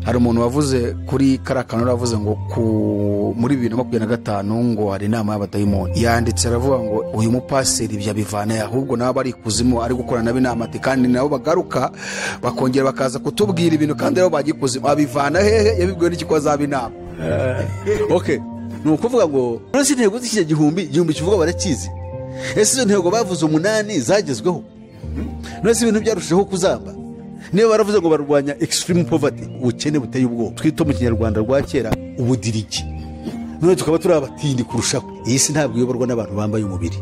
hari umuntu wavuze kuri karakano ravuze ngo muri 2025 ngo hari inama y'abadayimoni yanditse aravuga ngo uyu mupaseri byabivana ahubwo nabo bari kuzimu ari gukorana n'abinama kandi nabo bagaruka bakongera bakaza kutubwira ibintu kandi nabo bagikuzimu abivana hehe yabibwiwe n'iki ko azabinama. Okay, nukuvuga ngo nose intego z'iki gihumbi kivuga barakizi. Ese izo ntego bavuze 8 zagezweho. Nose ibintu byarushaho kuzamba. Niba baravuze ngo barwanya extreme poverty, ubukene buteye ubwo twito mu kinyarwanda rwa kera ubudiriki. None tukaba turi abatindi kurushaho. Iyi si ntabwo iyoborwa n'abantu bambaye umubiri.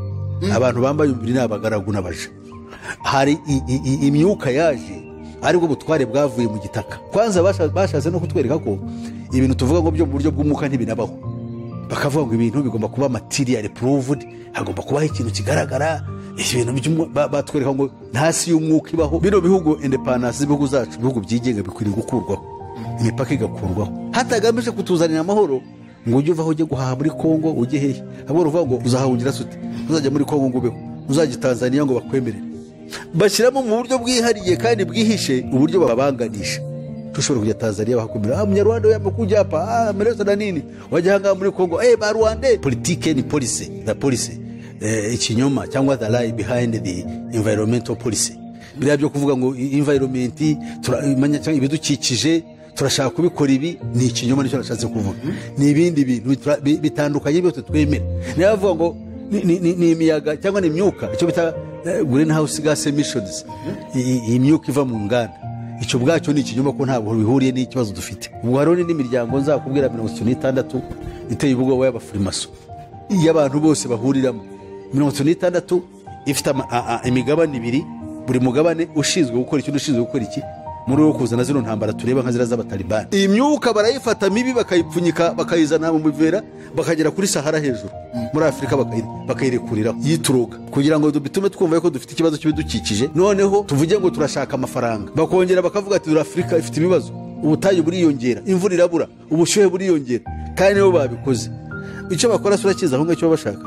Abantu bambaye umubiri n'abagaragu n'abaje. Hari imyuka yaje ariko butware bwavuye mu gitaka. Kwanza bashaze no kutwereka ko ibintu tuvuga ngo byo mu buryo bw'umuka ntibinabaho. Bakavuga ngo ibintu bigomba kuba material proved, hagomba kuba ikintu kigaragara. Ibintu batwereka ngo ntasi y'umwuka ibaho. Bino bihugu independence bihugu zacu bihugu byigenga bikwiriye gukurwaho, imipaka igakurwaho, hatagamije kutuzanira amahoro ngo ujye uvaho ujye guhaha muri Kongo ujye hehe. Abo ruvuga ngo uzahungira sute, uzajya muri Kongo ngo ubeho, uzajya Tanzania ngo bakwemerere. Bashyiramo mu buryo bwihariye kandi bwihishe uburyo babanganisha. Tushobora kujya Tanzania bahakumira umunyarwanda yambo kujya hapa mereza na nini wajya hanga muri Kongo ba Rwanda. Politique ni policy, the policy ikinyoma cyangwa the lie behind the environmental policy. Biriya byo kuvuga ngo environment turamanya cyangwa ibidukikije turashaka kubikora ibi ni ikinyoma nicyo nashatse kuvuga. Ni ibindi bintu bitandukanye byo twemera. Niyo bavuga ngo ni imiyaga cyangwa ni imyuka icyo bita greenhouse gas emissions, imyuka iva mu nganda. Icyo bwacyo ni ikinyoma ko ntabwo bihuriye n'ikibazo dufite. Ubwo haro n'imiryango nzakubwira 96 iteye ubwoba y'abafurimaso y'abantu bose bahuriramo. 96 ifite imigabane 2, buri mugabane ushinzwe gukora ikintu ushinzwe gukora iki muri wo kuzana zino ntambara tureba nka zira z'abatalibani. Imyuka barayifata mibi bakayipfunyika bakayizana mu bivera bakagera kuri Sahara hejuru muri Afrika bakayirekurira yituruka kugira ngo bitume twumva ko dufite ikibazo cy'ibidukikije. Noneho tuvuge ngo turashaka amafaranga, bakongera bakavuga ati Afrika ifite ibibazo, ubutayu buriyongera, imvura irabura, ubushyuhe buriyongera, kandi nibo babikoze. Icyo bakora surakiza aho ngacyo bashaka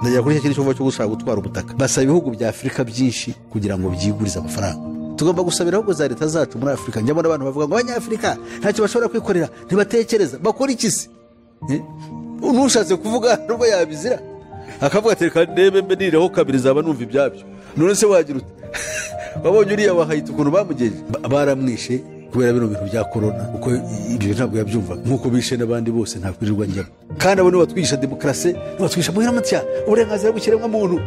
ndajya kuri iki cyo gushaka gutwara ubutaka. Basaba ibihugu bya Afrika byinshi kugira ngo byigurize amafaranga. Tugomba gusabira ahubwo za leta zacu muri Afrika. Njya mbona abantu bavuga ngo abanyafrika ntacyo bashobora kwikorera, ntibatekereza, bakora ikisi. Unushatse kuvuga nubwo yabizira akavuga ati reka ndebe mbe nireho kabiri zaba numva ibyabyo. None se wagira ute? Babonye uriya wahayita ukuntu bamugeje baramwishe kubera bino bintu bya corona, uko ibyo ntabwo yabyumva nkuko bishe n'abandi bose nta kwirirwa njyamo. Kandi abo ni batwigisha demokrasi, batwigisha muhiramutya uburenganzira bw'ikiremwa muntu.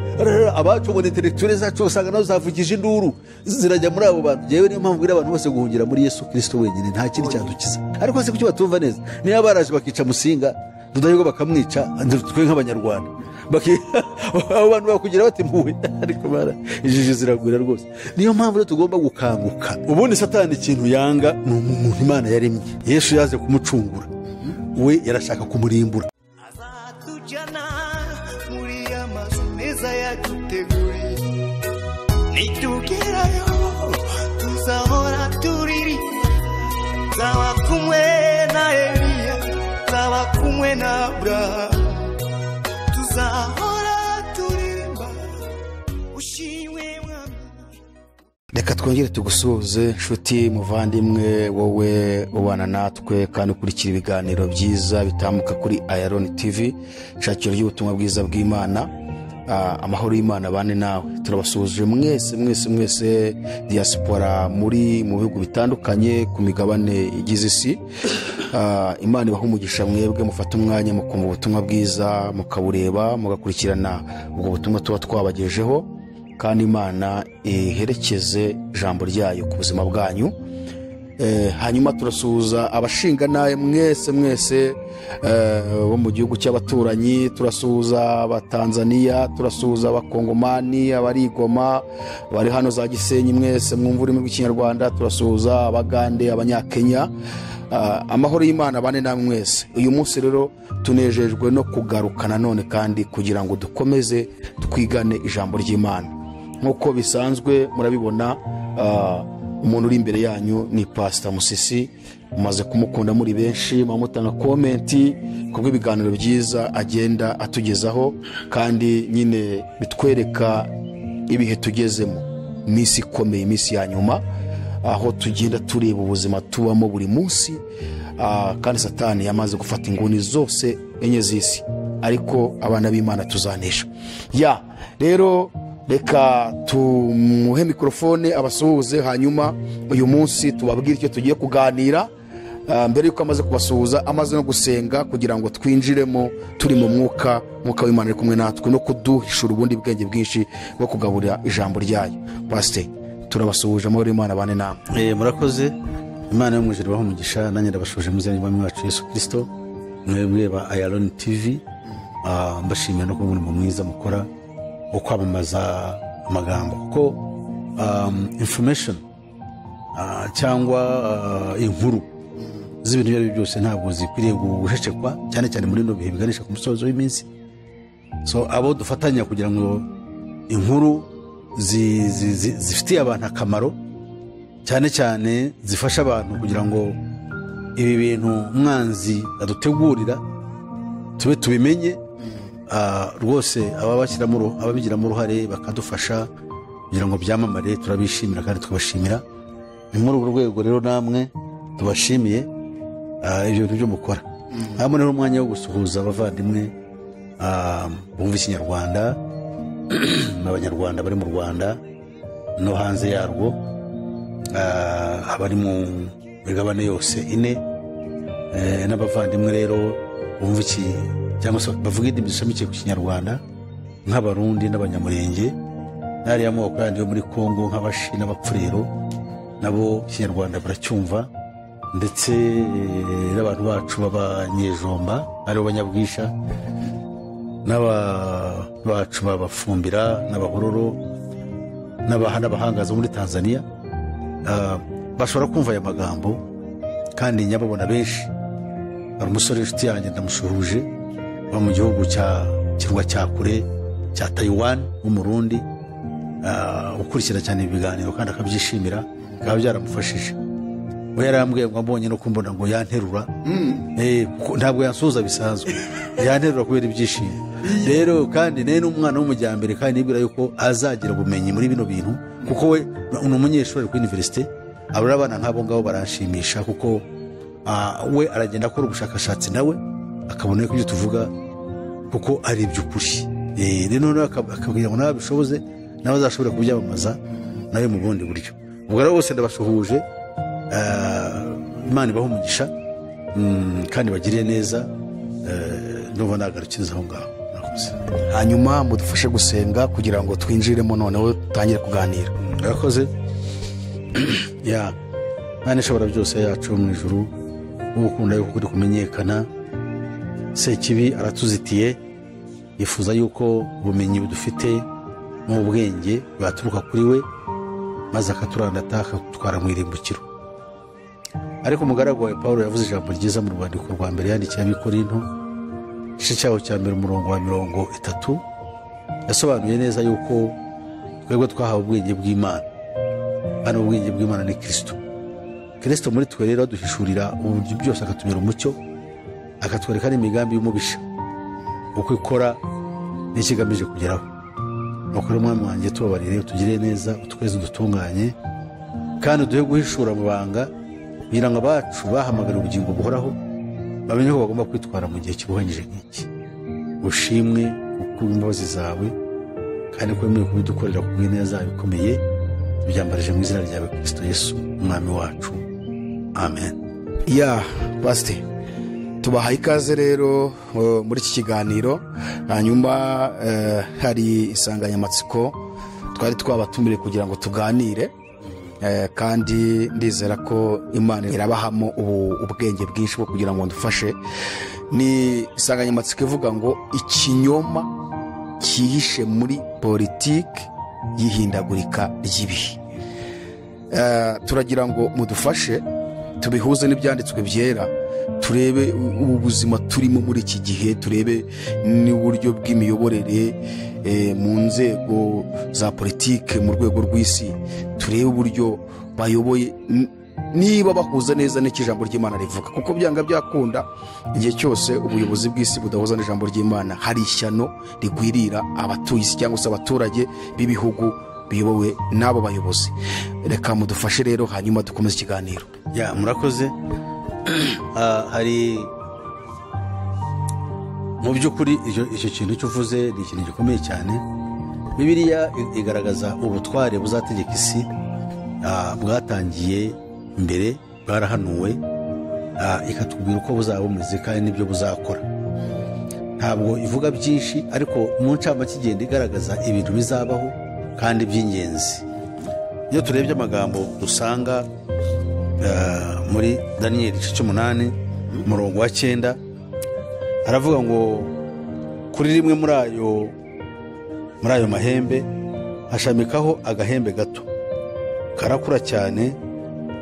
Abacu ngo intellectuel zacu usanga nazo zavugije induru zirajya muri abo bantu. Yewe niyo mpamvu bwira abantu bose guhungira muri Yesu Kristo wenyine, nta kindi cyadukiza. Ariko se kuki batumva neza? Niyo baraje bakica Musinga Rudahigwa bakamwica twe nk'abanyarwanda abo bantu bakugira bati mpuwe, ariko bara ijiji ziragwira rwose. Niyo mpamvu tugomba gukanguka. Ubundi Satani ikintu yanga ni umuntu Imana yaremye. Yesu yaje kumucungura, we yarashaka kumurimbura. Azatujana muri amazu meza yaduteguriye, nitugerayo tuzahora turiri, zaba kumwe na Eliya, zaba kumwe na Abrahamu, tuzahora turimba ushimwe mwami. Reka twongere tugusuhuze nshuti muvandimwe, wowe ubana natwe kandi ukurikira ibiganiro byiza bitambuka kuri Iron TV, shakiro ry'ubutumwa bwiza bw'Imana. Amahoro y'Imana bane nawe. Turabasuhuje mwese diaspora mu bihugu bitandukanye ku migabane igize isi. Imana ibaha umugisha mwebwe mufata umwanya mukumva ubutumwa bwiza, mukabureba, mugakurikirana ubwo butumwa tuba twabagejeho, kandi Imana iherekeze ijambo ryayo ku buzima bwanyu. Hanyuma turasuhuza abashinga naye mwese bo mu gihugu cy'abaturanyi. Turasuhuza abatanzania, turasuhuza abakongomani, abarigoma bari hano za Gisenyi mwese mwumva ururimi rw'ikinyarwanda. Turasuhuza abagande, abanyakenya. Amahoro y'Imana bane namwe mwese. Uyu munsi rero tunejejwe no kugarukana none kandi kugira ngo dukomeze twigane ijambo ry'Imana. Nkuko bisanzwe murabibona, umuntu uri imbere yanyu ni Pastor Musisi. Umaze kumukunda muri benshi, mutanga komenti kubw'ibiganiro byiza agenda atugezaho, kandi nyine bitwereka ibihe tugezemo, misi ikomeye, misi ya nyuma. aho tugenda tureba ubuzima tubamo buri munsi, kandi satani yamaze gufata inguni zose enye z'isi, ariko abana b'Imana tuzanesha. Rero reka tumuhe mikrofone abasuhuze, hanyuma uyu munsi tubabwire icyo tugiye kuganira. Mbere yuko amaze kubasuhuza, amaze no gusenga kugira ngo twinjiremo turi mu mwuka w'Imana ari kumwe natwe no kuduhishura ubundi bwenge bwinshi bwo kugaburira ijambo ryayo. Pastor, turabasuhuje amahoro y'Imana bane namwe. Murakoze. Imana yo mu ijuru ibahe umugisha, nanjye ndabashuje mu izina ry'Umwami wacu Yesu Kristo. Mwebwe ba Iron TV, mbashimiye no kubona umurimo mwiza mukora wo kwamamaza amagambo, kuko information cyangwa inkuru z'ibintu ibyo ari byo byose ntabwo zikwiriye guhecekwa, cyane cyane muri no bihe biganisha ku musozo w'iminsi. So abo dufatanya kugira ngo inkuru zifitiye abantu akamaro, cyane cyane zifasha abantu kugira ngo ibi bintu umwanzi adutegurira tube tubimenye, rwose ababigiramo uruhare bakadufasha kugira ngo byamamare, turabishimira kandi tukabashimira. Ni muri urwo rwego rero namwe tubashimiye ibyo bintu byo mukora. Hano rero umwanya wo gusuhuza abavandimwe bumva Ikinyarwanda n'Abanyarwanda bari mu Rwanda no hanze yarwo, abari mu migabane yose ine, n'abavandimwe rero bumva iki cyangwa se bavuga indimi zishamikiye ku Kinyarwanda nk'Abarundi n'Abanyamurenge, n'ariya moko yandi yo muri Kongo nk'Abashi n'Abapfurero, nabo Ikinyarwanda baracyumva, ndetse n'abantu bacu b'Abanyejomba aribo Banyabwisha, n'abacu b'Abafumbira n'Abahororo n'Abahangaza muri Tanzania, bashobora kumva aya magambo kandi nyababona benshi. Hari umusore inshuti yanjye ndamushuhuje wa mu gihugu kirwa cya kure cya Taiwan w'Umurundi, ukurikira cyane ibiganiro kandi akabyishimira, bikaba byaramufashije. We yarambwiye ngo ambonye no kumbona ngo yanterura, ntabwo yansuhuza bisanzwe, yanterura kubera ibyishimo. Rero kandi naye n'umwana w'umujyambere, kandi nibwira yuko azagira ubumenyi muri bino bintu, kuko we ni umunyeshuri kuri universite. Abura abana nk'abo ngabo baranshimisha, kuko we aragenda akora ubushakashatsi nawe akabona ko ibyo tuvuga kuko ari iby'ukuri. Rero akabwira ngo nawe bishoboze, nawe azashobora kubyamamaza nawe mu bundi buryo. Ubwo rero bose ndabashuhuje, Imana ibahe umugisha kandi bagiriye neza. Ndumva nagarukiriza aho ngaho. Hanyuma mudufashe gusenga kugira ngo twinjiremo noneho tutangire kuganira. Murakoze. Imana ishobora byose yacu mu ijuru, ubukunda yuko kuri kumenyekana. Sekibi aratuzitiye, yifuza yuko ubumenyi budufite mu bwenge bwaturuka kuri we, maze akaturandata akatwara mu irimbukiro. Ariko umugaragu wawe Pawulo yavuze ijambo ryiza mu rwandiko rwa mbere yandikiye Abikorinto, igice cyaho cya mbere umurongo wa 30, yasobanuye neza yuko twebwe twahawe ubwenge bw'Imana, kandi ubwenge bw'Imana ni Kristo. Kristo muri twe rero aduhishurira uburyo byose, akatumira umucyo, akatwereka n'imigambi y'umubisha uko ikora n'ikigamije kugeraho. Nuko rero Mwami wanjye tubabarire, utugirire neza, utweze udutunganye, kandi uduhe guhishura amabanga kugira ngo abacu bahamagara ubugingo buhoraho bamenye ko bagomba kwitwara mu gihe kibuhanyije nk'iki. Ushimwe kuko imbabazi zawe, kandi ko wemewe kubidukorera ku bw'ineza yawe ikomeye. Tubyambarije mu izina ryawe Kristo Yesu Umwami wacu, amen. Pastor, tubahaye ikaze rero muri iki kiganiro. Hanyuma hari insanganyamatsiko twari twabatumire kugira ngo tuganire, kandi ndizera ko Imana irabahamo ubwenge bwinshi bwo kugira ngo ndufashe. Ni insanganyamatsiko ivuga ngo ikinyoma cyihishe muri politiki y'ihindagurika ry'ibihe. Turagira ngo mudufashe tubihuze n'ibyanditswe byera, turebe ubu buzima turimo muri iki gihe, turebe n'uburyo bw'imiyoborere mu nzego za politiki mu rwego rw'isi, turebe uburyo bayoboye, niba bahuza neza n'ijambo ry'Imana rivuga. Kuko byanga byakunda, igihe cyose ubuyobozi bw'isi budahuza n'ijambo ry'Imana, hari ishyano rigwirira abatuye isi cyangwa se abaturage b'ibihugu biyobowe n'abo bayobozi. Reka mudufashe rero hanyuma dukomeze ikiganiro. murakoze. Hari mu by'ukuri icyo kintu cyuvuze ni ikintu gikomeye cyane. Bibiliya igaragaza ubutware buzategeka isi bwatangiye mbere, bwarahanuwe, ikatubwira uko buzaba bumeze kandi n'ibyo buzakora. Ntabwo ivuga byinshi, ariko mu ncamake igenda igaragaza ibintu bizabaho kandi by'ingenzi. Iyo turebye amagambo dusanga muri Daniyeli 8 umurongo wa 9, aravuga ngo kuri rimwe muri ayo mahembe hashamikaho agahembe gato, karakura cyane,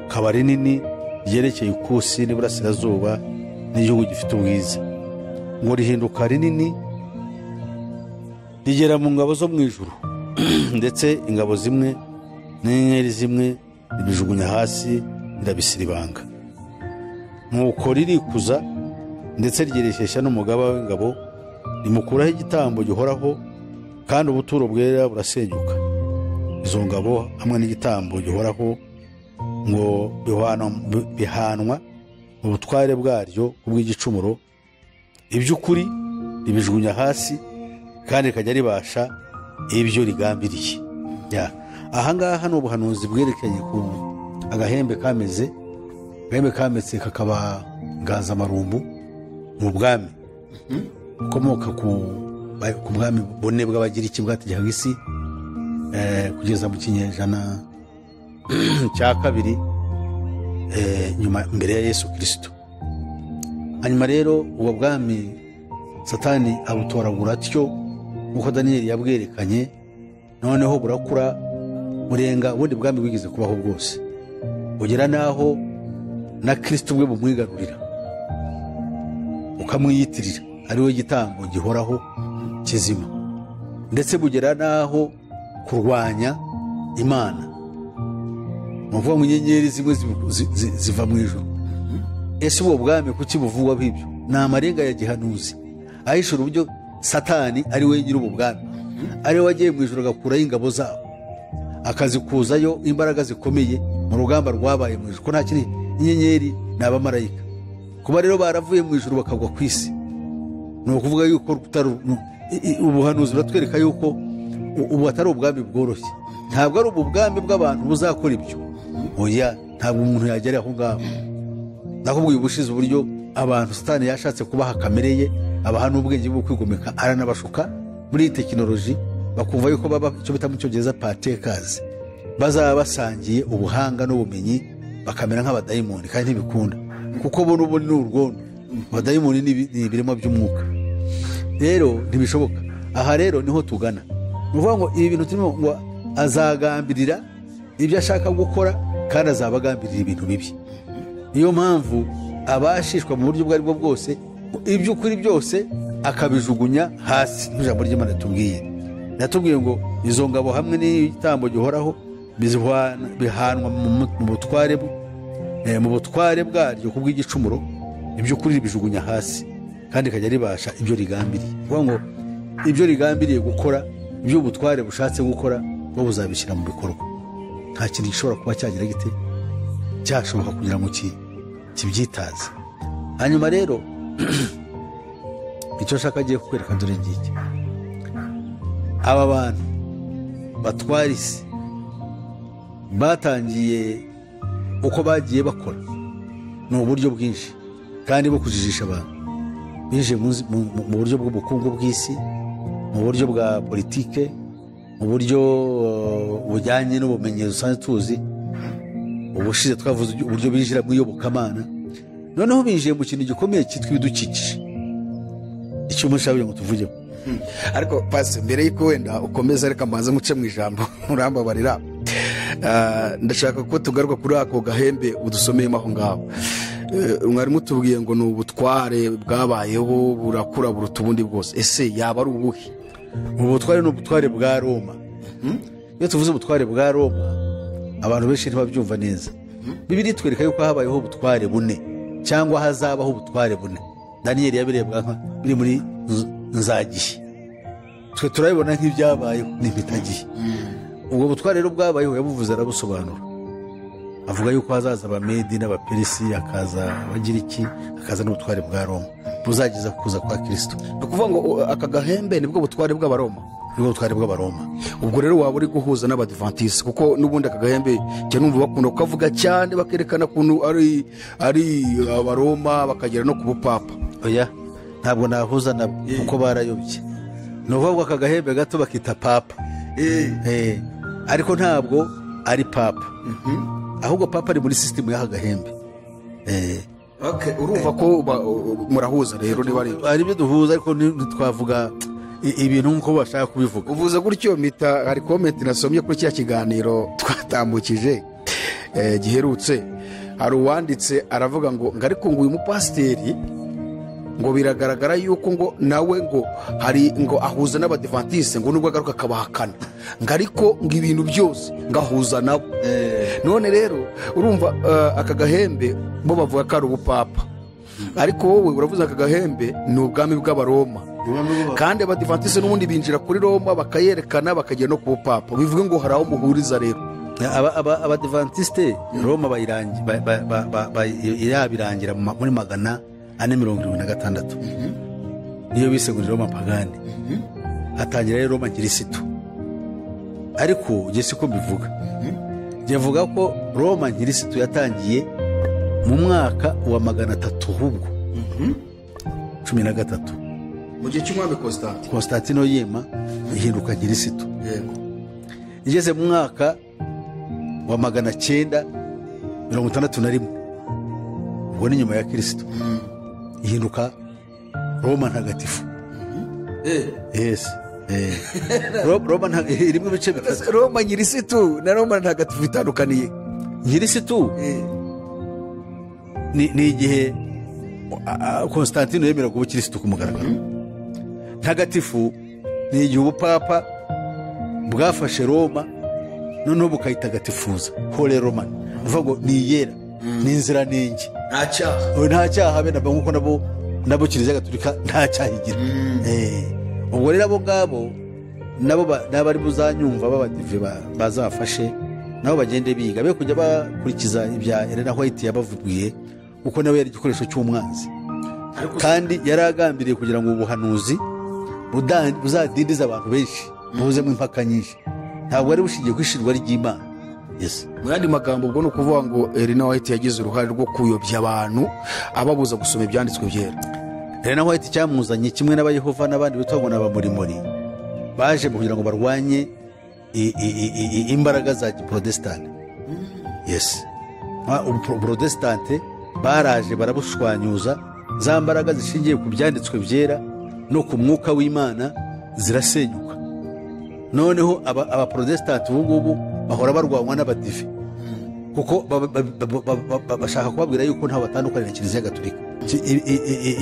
kaba rinini, ryerekeye ikusi n'iburasirazuba n'igihugu gifite ubwiza, ngo rihinduka rinini rigera mu ngabo zo mu ijuru, ndetse ingabo zimwe n'inyenyeri zimwe ribijugunya hasi, rirabisiribanga. Nuko ririkuza ndetse ryerekesha n'umugaba w'ingabo, rimukuraho igitambo gihoraho, kandi ubuturo bwera burasenyuka. Izo ngabo hamwe n'igitambo gihoraho ngo bihanwa mu butware bwaryo kubw'igicumuro, iby'ukuri ribijugunya hasi, kandi rikajya ribasha ibyo rigambiriye. Ahangaha ni ubuhanuzi bwerekanye ku agahembe kameze, agahembe kametse kakaba ngazamarumbu mu bwami ukomoka ku bwami bune bw'abagiriki bwategekaga isi kugeza mu kinyejana cya 2 nyuma mbere ya Yesu Kristo. Hanyuma rero ubwo bwami Satani abutoragura atyo nk'uko Daniyeli yabwerekanye, noneho burakura burenga ubundi bwami bwigeze kubaho bwose, bugera naho na Kristo ubwe bumwigarurira, ukamwiyitirira ari we gitambo gihoraho kizima, ndetse bugera naho kurwanya Imana. Muvuga ngo inyenyeri zimwe ziva mu ijuru. Ese ubwo bwami kuki buvugwa bibyo? Ni amarenga ya gihanuzi ahishura uburyo Satani ari we nyiri ubu bwami, ari we wagiye mu ijuru agakuraho ingabo zabo, akazikuzayo imbaraga zikomeye mu rugamba rwabaye mu ijuru, ko nta kindi. Inyenyeri ni abamarayika. Kuba rero baravuye mu ijuru bakagwa ku isi, ni ukuvuga yuko ubuhanuzi buratwereka yuko ubu atari ubwami bworoshye. Ntabwo ari ubu bwami bw'abantu buzakora ibyo, oya, ntabwo umuntu yagera aho ngaho. Nakubwiye ubushize uburyo abantu Satani yashatse kubaha kamere ye, abaha n'ubwenge bwo kwigomeka, aranabashuka muri iyi tekinoloji, bakumva yuko baba icyo bita mu cyongereza partakers, bazaba basangiye ubuhanga n'ubumenyi, bakamera nk'abadayimoni, kandi ntibikunda, kuko bo n'ubu ni urwondo. Abadayimoni ni ibiremwa by'umwuka, rero ntibishoboka. Aha rero niho tugana. Ni ukuvuga ngo ibi bintu turimo ngo azagambirira ibyo ashaka gukora, kandi azabagambirira ibintu bibi. Niyo mpamvu abashishwa mu buryo ubwo ari bwo bwose, iby'ukuri byose akabijugunya hasi. Ijambo ry'Imana natubwiye ngo izo ngabo hamwe n'igitambo gihoraho bihanwa mu butware bwaryo kubw'igicumuro, iby'ukuri ribijugunya hasi, kandi ikajya ribasha ibyo rigambiriye. Kuvuga ngo ibyo rigambiriye gukora, ibyo ubutware bushatse gukora, bo buzabishyira mu bikorwa. Nta kintu gishobora kuba cyagira gite cyashoboka kugira ngo kibyitaze. Hanyuma rero icyo nshaka agiye kukwereka dore ngiki. Aba bantu batwara isi batangiye uko bagiye bakora ni uburyo bwinshi kandi bwo kujijisha abantu. Bije mu buryo bw'ubukungu bw'isi, mu buryo bwa politike, mu buryo bujyanye n'ubumenyi dusanzwe tuzi. Ubushize twavuze uburyo binjira mu iyobokamana, noneho binjiye mu kintu gikomeye cyitwa ibidukikije. Icyo mushabiye ngo tuvugemo. Ariko pasi, mbere y'uko wenda ukomeza, reka mbanze muce mu ijambo murambabarira. Ndashaka ko tugaruka kuri ako gahembe udusomeyemo aho ngaho. Mwari mutubwiye ngo ni ubutware bwabayeho burakura buruta ubundi bwose. Ese yaba ari ubuhe? Ubutware ni ubutware bwa Roma. Iyo tuvuze ubutware bwa Roma, abantu benshi ntibabyumva neza. Bibiliya itwereka yuko habayeho ubutware bune, cyangwa hazabaho ubutware bune. Daniyeli yabirebwa biri muri nzagihe. Twe turabibona nk'ibyabayeho n'ibitagiye. ubwo butware rero bwabayeho yabuvuze arabusobanura, avuga yuko hazaza abamedi n'abaperisi, hakaza abagiriki, hakaza n'ubutware bwa Roma buzageza kuza kwa Kristo. ni ukuvuga ngo aka gahembe nibwo butware bw'abaroma. nibwo butware bw'abaroma. ubwo rero waba uri guhuza n'abadivantisite, kuko n'ubundi aka gahembe njya numva bakunda kukavuga cyane, bakerekana ukuntu ari abaroma bakagera no ku bupapa. Oya, ntabwo nahuza nabo kuko barayobye. ni ukuvuga ngo aka gahembe gato bakita papa, ariko ntabwo ari papa, ahubwo papa ari muri sisitemu y'aka gahembe. urumva ko murahuza rero niba hari ibyo duhuza, ariko ntitwavuga ibintu nk'uko bashaka kubivuga. uvuze gutyo mpita hari komenti nasomye kuri kiriya kiganiro twatambukije giherutse. hari uwanditse aravuga ngo ariko ngo uyu mupasiteri ngo biragaragara yuko ngo nawe ngo hari ngo ahuza n'abadivantisite, ngo nubwo agaruka akabahakana, ngo ariko ngo ibintu byose ngo ahuza nabo. none rero urumva aka gahembe bo bavuga ko ari ubupapa, ariko wowe uravuze aka gahembe ni ubwami bw'abaroma, kandi abadivantisite n'ubundi binjira kuri Roma bakayerekana bakagera no ku bupapa. bivuga ngo hari aho muhuriza rero. abadivantisite Roma irabirangira muri 476 niyo bisegurira Roma pagani, hatangira rero Roma nkirisitu. ariko njye siko mbivuga, njye mvuga ko Roma nkirisitu yatangiye mu mwaka wa 300 ahubwo 13 mu gihe cy'umwami Konstantino yima ihinduka nkirisitu. igeze mu mwaka wa 961 ubwo ni nyuma ya Kristo ihinduka Roma ntagatifu. yes Roma irimo ibice bitatu. Roma nyirisitu na Roma ntagatifu bitandukaniye. nyirisitu ni igihe Konstantino yemera kuba Kristo ku mugaragaro. ntagatifu ni igihe ubupapa bwafashe Roma noneho bukayitagatifuza, Holy Roman. uvuga ngo ni iyera, ni inziranenge, nta cyaha be nabwo, nk'uko nabo Kiliziya Gatolika nta cyaha igira. ubwo rero abo ngabo nabo n'abari buzanyumva b'abadive bazafashe nabo bagende biga, be kujya bakurikiza ibya Elena White yabavugiye, kuko nawe yari igikoresho cy'umwanzi, kandi yari agambiriye kugira ngo ubuhanuzi buzadindiza abantu benshi, buzemo impaka nyinshi. ntabwo wari bushingiye ku ishirwa ry'Imana. mu yandi magambo ubwo ni ukuvuga ngo Elena White yagize uruhare rwo kuyobya abantu ababuza gusoma ibyanditswe byera. Elena White cyamuzanye kimwe n'abayehova n'abandi bitwa ngo n'abamurimori, baje kugira ngo barwanye imbaraga za giprotestante. ubuprotestante baraje barabushwanyuza, za mbaraga zishingiye ku byanditswe byera no ku mwuka w'Imana zirasenyuka. noneho abaprotestante ubu ngubu bahora barwanywa n'abadive, kuko bashaka kubabwira yuko ntaho batandukanye na Kiliziya Gatolika.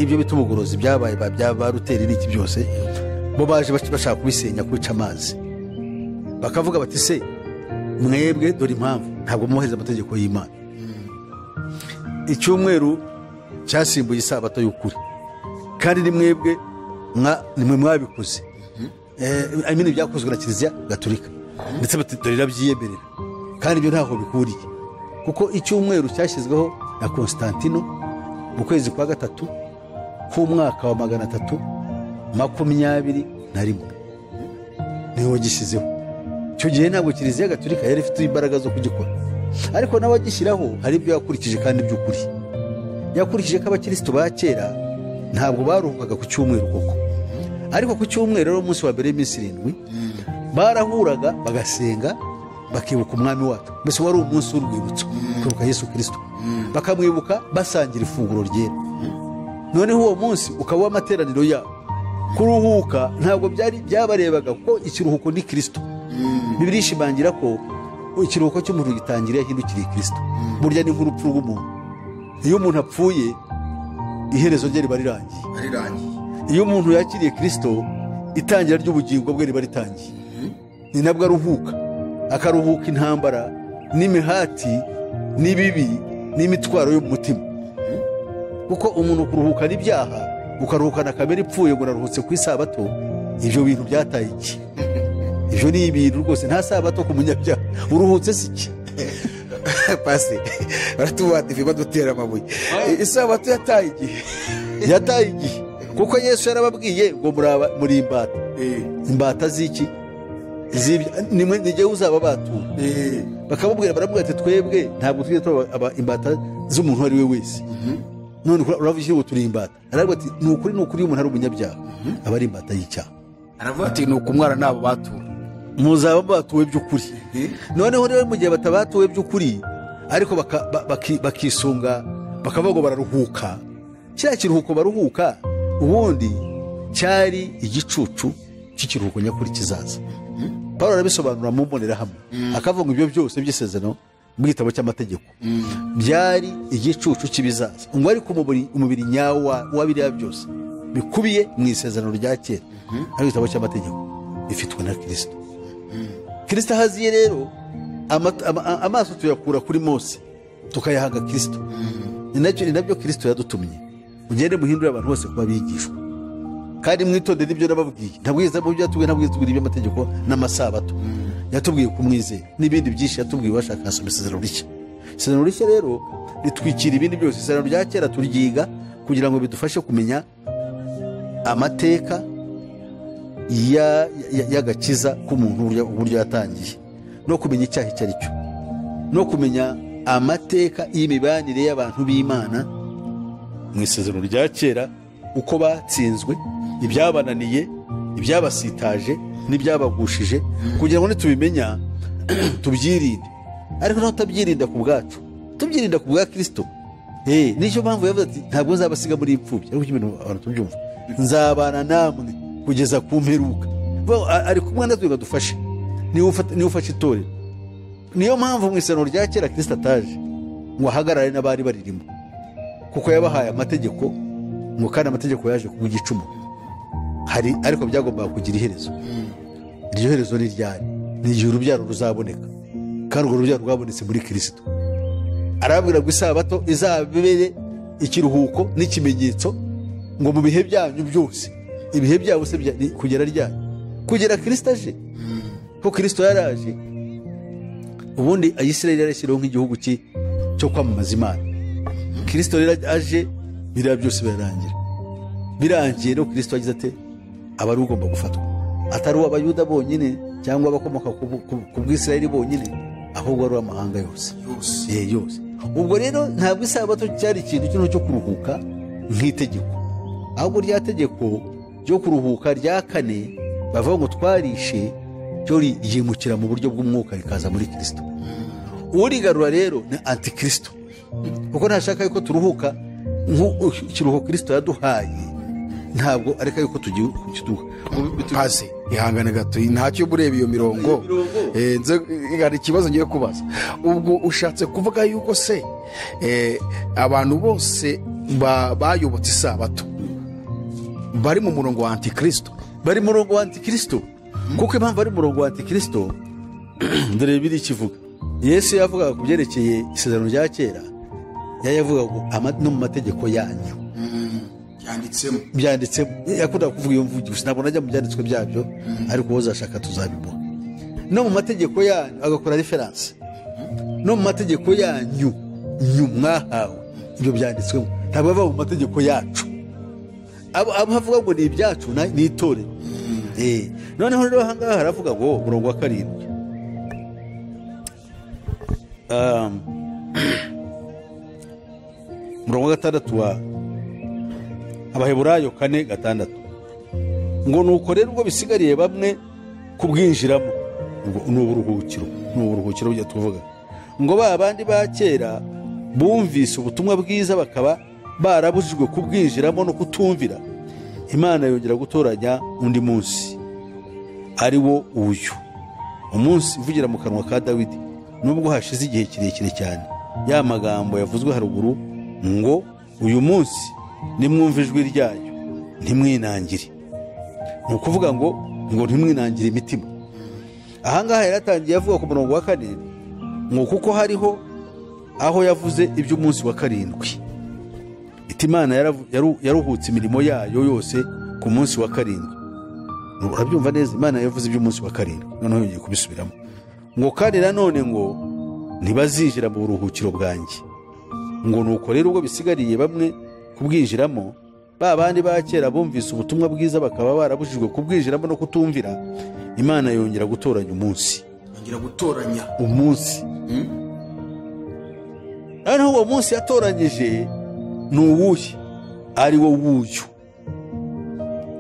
ibyo bita ubugorozi byabaye ba Ruteri n'iki byose, bo baje bashaka kubisenya, kwica amazi. bakavuga bati se mwebwe dore impamvu ntabwo muheza amategeko y'Imana. icyumweru cyasimbuye isabato y'ukuri, kandi ni mwebwe mwabikoze. ibintu byakozwe na Kiliziya Gatolika, ndetse dore irabyiyemerera, kandi ibyo ntaho bihuriye, kuko icyumweru cyashyizweho na Konstantino mu kwezi kwa 3 k'umwaka wa 321 niho gishyizeho. icyo gihe ntabwo Kiliziya Gatolika yari ifite imbaraga zo kugikora, ariko nawe agishyiraho hari ibyo yakurikije, kandi by'ukuri yakurikije ko abakirisitu ba kera ntabwo baruhukaga ku cyumweru koko, ariko ku cyumweru rero umunsi wa mbere y'iminsi 7 barahuraga bagasenga, bakibuka umwami wacu. mbese wari umunsi w'urwibutso, kwibuka Yesu Kristo, bakamwibuka basangira ifunguro ryera. noneho uwo munsi ukaba w'amateraniro yabo. kuruhuka ntabwo byabarebaga, kuko ikiruhuko ni Kristo. Bibiliya ishimangira ko ikiruhuko cy'umuntu gitangira yahindukiriye Kristo. burya ni nk'urupfu rw'umuntu. iyo umuntu apfuye iherezo rye riba rirangiye. iyo umuntu yakiriye Kristo, itangira ry'ubugingo bwe riba ritangiye. ni nabwo aruhuka, akaruhuka intambara n'imihati n'ibibi n'imitwaro yo mu mutima. kuko umuntu kuruhuka n'ibyaha, ukaruhukana kamere ipfuye ngo naruhutse ku isabato, ibyo bintu byataye iki? ibyo ni ibintu rwose nta sabato ku munyabyaha uruhutse si iki pasi baratubatiye badutera amabuye isabato yataye igihe kuko Yesu yarababwiye ngo muri imbata imbata z'iki nijye uzaba batura baramubwira ati twebwe ntabwo tujya tuba imbata z'umuntu uwo ari we wese none uravuga ngo turi imbata aravuga ati ni ukuri iyo umuntu ari umunyabyaha aba ari imbata y'icyaha aravuga ati ni ukumwara n'abo batura muzaba batuwe by'ukuri noneho rero mu gihe batabatuwe by'ukuri ariko bakisunga bakavuga ngo bararuhuka kiriya kiruhuko baruhuka ubundi cyari igicucu cy'ikiruhuko nyakuri kizaza Pawulo arabisobanura mu mbonerahamwe akavuga ngo ibyo byose by'isezerano mu gitabo cy'amategeko byari igicucu cy'ibizaza ngo ariko umubiri nyawo wa biriya byose bikubiye mu isezerano rya kera ari igitabo cy'amategeko bifitwe na Kristo. Kristo ahaziye rero amaso tuyakura kuri Mose tukayahanga Kristo. Ni nabyo Kristo yadutumye mugende muhindure abantu bose kuba bigishwa kandi mwitondere ibyo nababwiye ntabwiza mu byo yatubwiye ntabwiza tubwira iby'amategeko n'amasabato yatubwiye kumwizera n'ibindi byinshi yatubwiye bashaka hasoma isezerano rishya rero ritwikira ibindi byose. Isezerano rya kera turyiga kugira ngo bidufashe kumenya amateka y'agakiza k'umuntu uburyo yatangiye no kumenya icyaha icyo ari cyo no kumenya amateka y'imibanire y'abantu b'Imana mu isezerano rya kera uko batsinzwe ibyabananiye ibyabasitaje n'ibyabagushije kugira ngo nitubimenya tubyirinde ariko naho tutabyirinda ku bwacu tubyirinda ku bwa Kristo. Nicyo mpamvu yavuze ati ntabwo nzabasiga muri imfubyi ariko ibintu abantu tubyumva nzabana namwe kugeza ku mperuka ari kumwe natwe badufashe niwe ufashe itorero. Niyo mpamvu mu isezerano rya kera Kristo ataje ngo ahagarare n'abari baririmo kuko yabahaye amategeko ngo kandi amategeko yaje ku gicumu hari ariko byagombaga kugira iherezo. Iryo herezo ni ryari? Ni igihe urubyaro ruzaboneka kandi urwo rubyaro rwabonetse muri Kristo. Arababwira ngo isabato izabere ikiruhuko n'ikimenyetso ngo mu bihe byanyu byose ibihe byabo se kugera ryari? Kugera Kristo aje. Ko Kristo yaraje ubundi Isirayeli yarashyiriweho nk'igihugu cyo kwamamaza Imana. Kristo rero aje biriya byose birangiye no Kristo agize ate abari ugomba gufatwa atari uw'abayuda bonyine cyangwa abakomoka ku bw'Isirayeli bonyine ahubwo ari amahanga yose. Ubwo rero ntabwo isabato cyari ikintu cyo kuruhuka nk'itegeko ahubwo rya tegeko ryo kuruhuka rya kane bavuga ngo twarishe ryo ryimukira mu buryo bw'umwuka rikaza muri Kristo. Urigarura rero ni antikristo kuko ntashaka yuko turuhuka nk'ikiruhuko Kristo yaduhaye ntabwo areka yuko tugiye kukiduha. Pasi ihangane gato ntacyo bureba iyo mirongo hari ikibazo ngiye kubaza. Ubwo ushatse kuvuga yuko se abantu bose bayobotse isabato bari mu murongo wa antikristo? Bari mu murongo wa antikristo kuko impamvu bari mu murongo wa antikristo dore biri kivuga. Yesu yavugaga ku byerekeye isezerano rya kera yavuga ngo no mu mategeko yanyu byanditsemo yakundaga kuvuga iyo mvugo gusa ntabwo najya mu byanditswe byabyo ariko wowe uzashaka tuzabimuha. No mu mategeko yanyu agakora referanse no mu mategeko yanyu mwahawe ibyo byanditswemo ntabwo bava mu mategeko yacu abavuga ngo ni ibyacu ni itorero. Noneho rero ahangaha haravuga ngo umurongo wa 7 umurongo wa 6 wa Abaheburayo 4:6 ngo nuko rero ubwo bisigariye bamwe kubwinjiramo ni uburuhukiro bujya tuvuga ngo ba bandi ba kera bumvise ubutumwa bwiza bakaba barabujijwe kubwinjiramo no kutumvira, Imana yongera gutoranya undi munsi ari wo uyu umunsi ivugira mu kanwa ka Dawidi nubwo hashize igihe kirekire cyane ya magambo yavuzwe haruguru ngo uyu munsi nimwumva ijwi ryayo ntimwinangire. Ni ukuvuga ngo ntimwinangire imitima. Ahangaha yaratangiye avuga ku murongo wa 4 ngo kuko hariho aho yavuze iby'umunsi wa 7 Imana yaruhutse imirimo yayo yose ku munsi wa 7 urabyumva neza imana yavuze iby'umunsi wa karindwi noneho yongeye kubisubiramo ngo kandi nanone ngo ntibazinjira mu buruhukiro bwanjye ngo nuko rero ubwo bisigariye bamwe kubwinjiramo ba bandi ba kera bumvise ubutumwa bwiza bakaba barabujijwe kubwinjiramo no kutumvira imana yongera gutoranya umunsi yongera gutoranya umunsi noneho uwo munsi yatoranyije ni uwuhe ari wo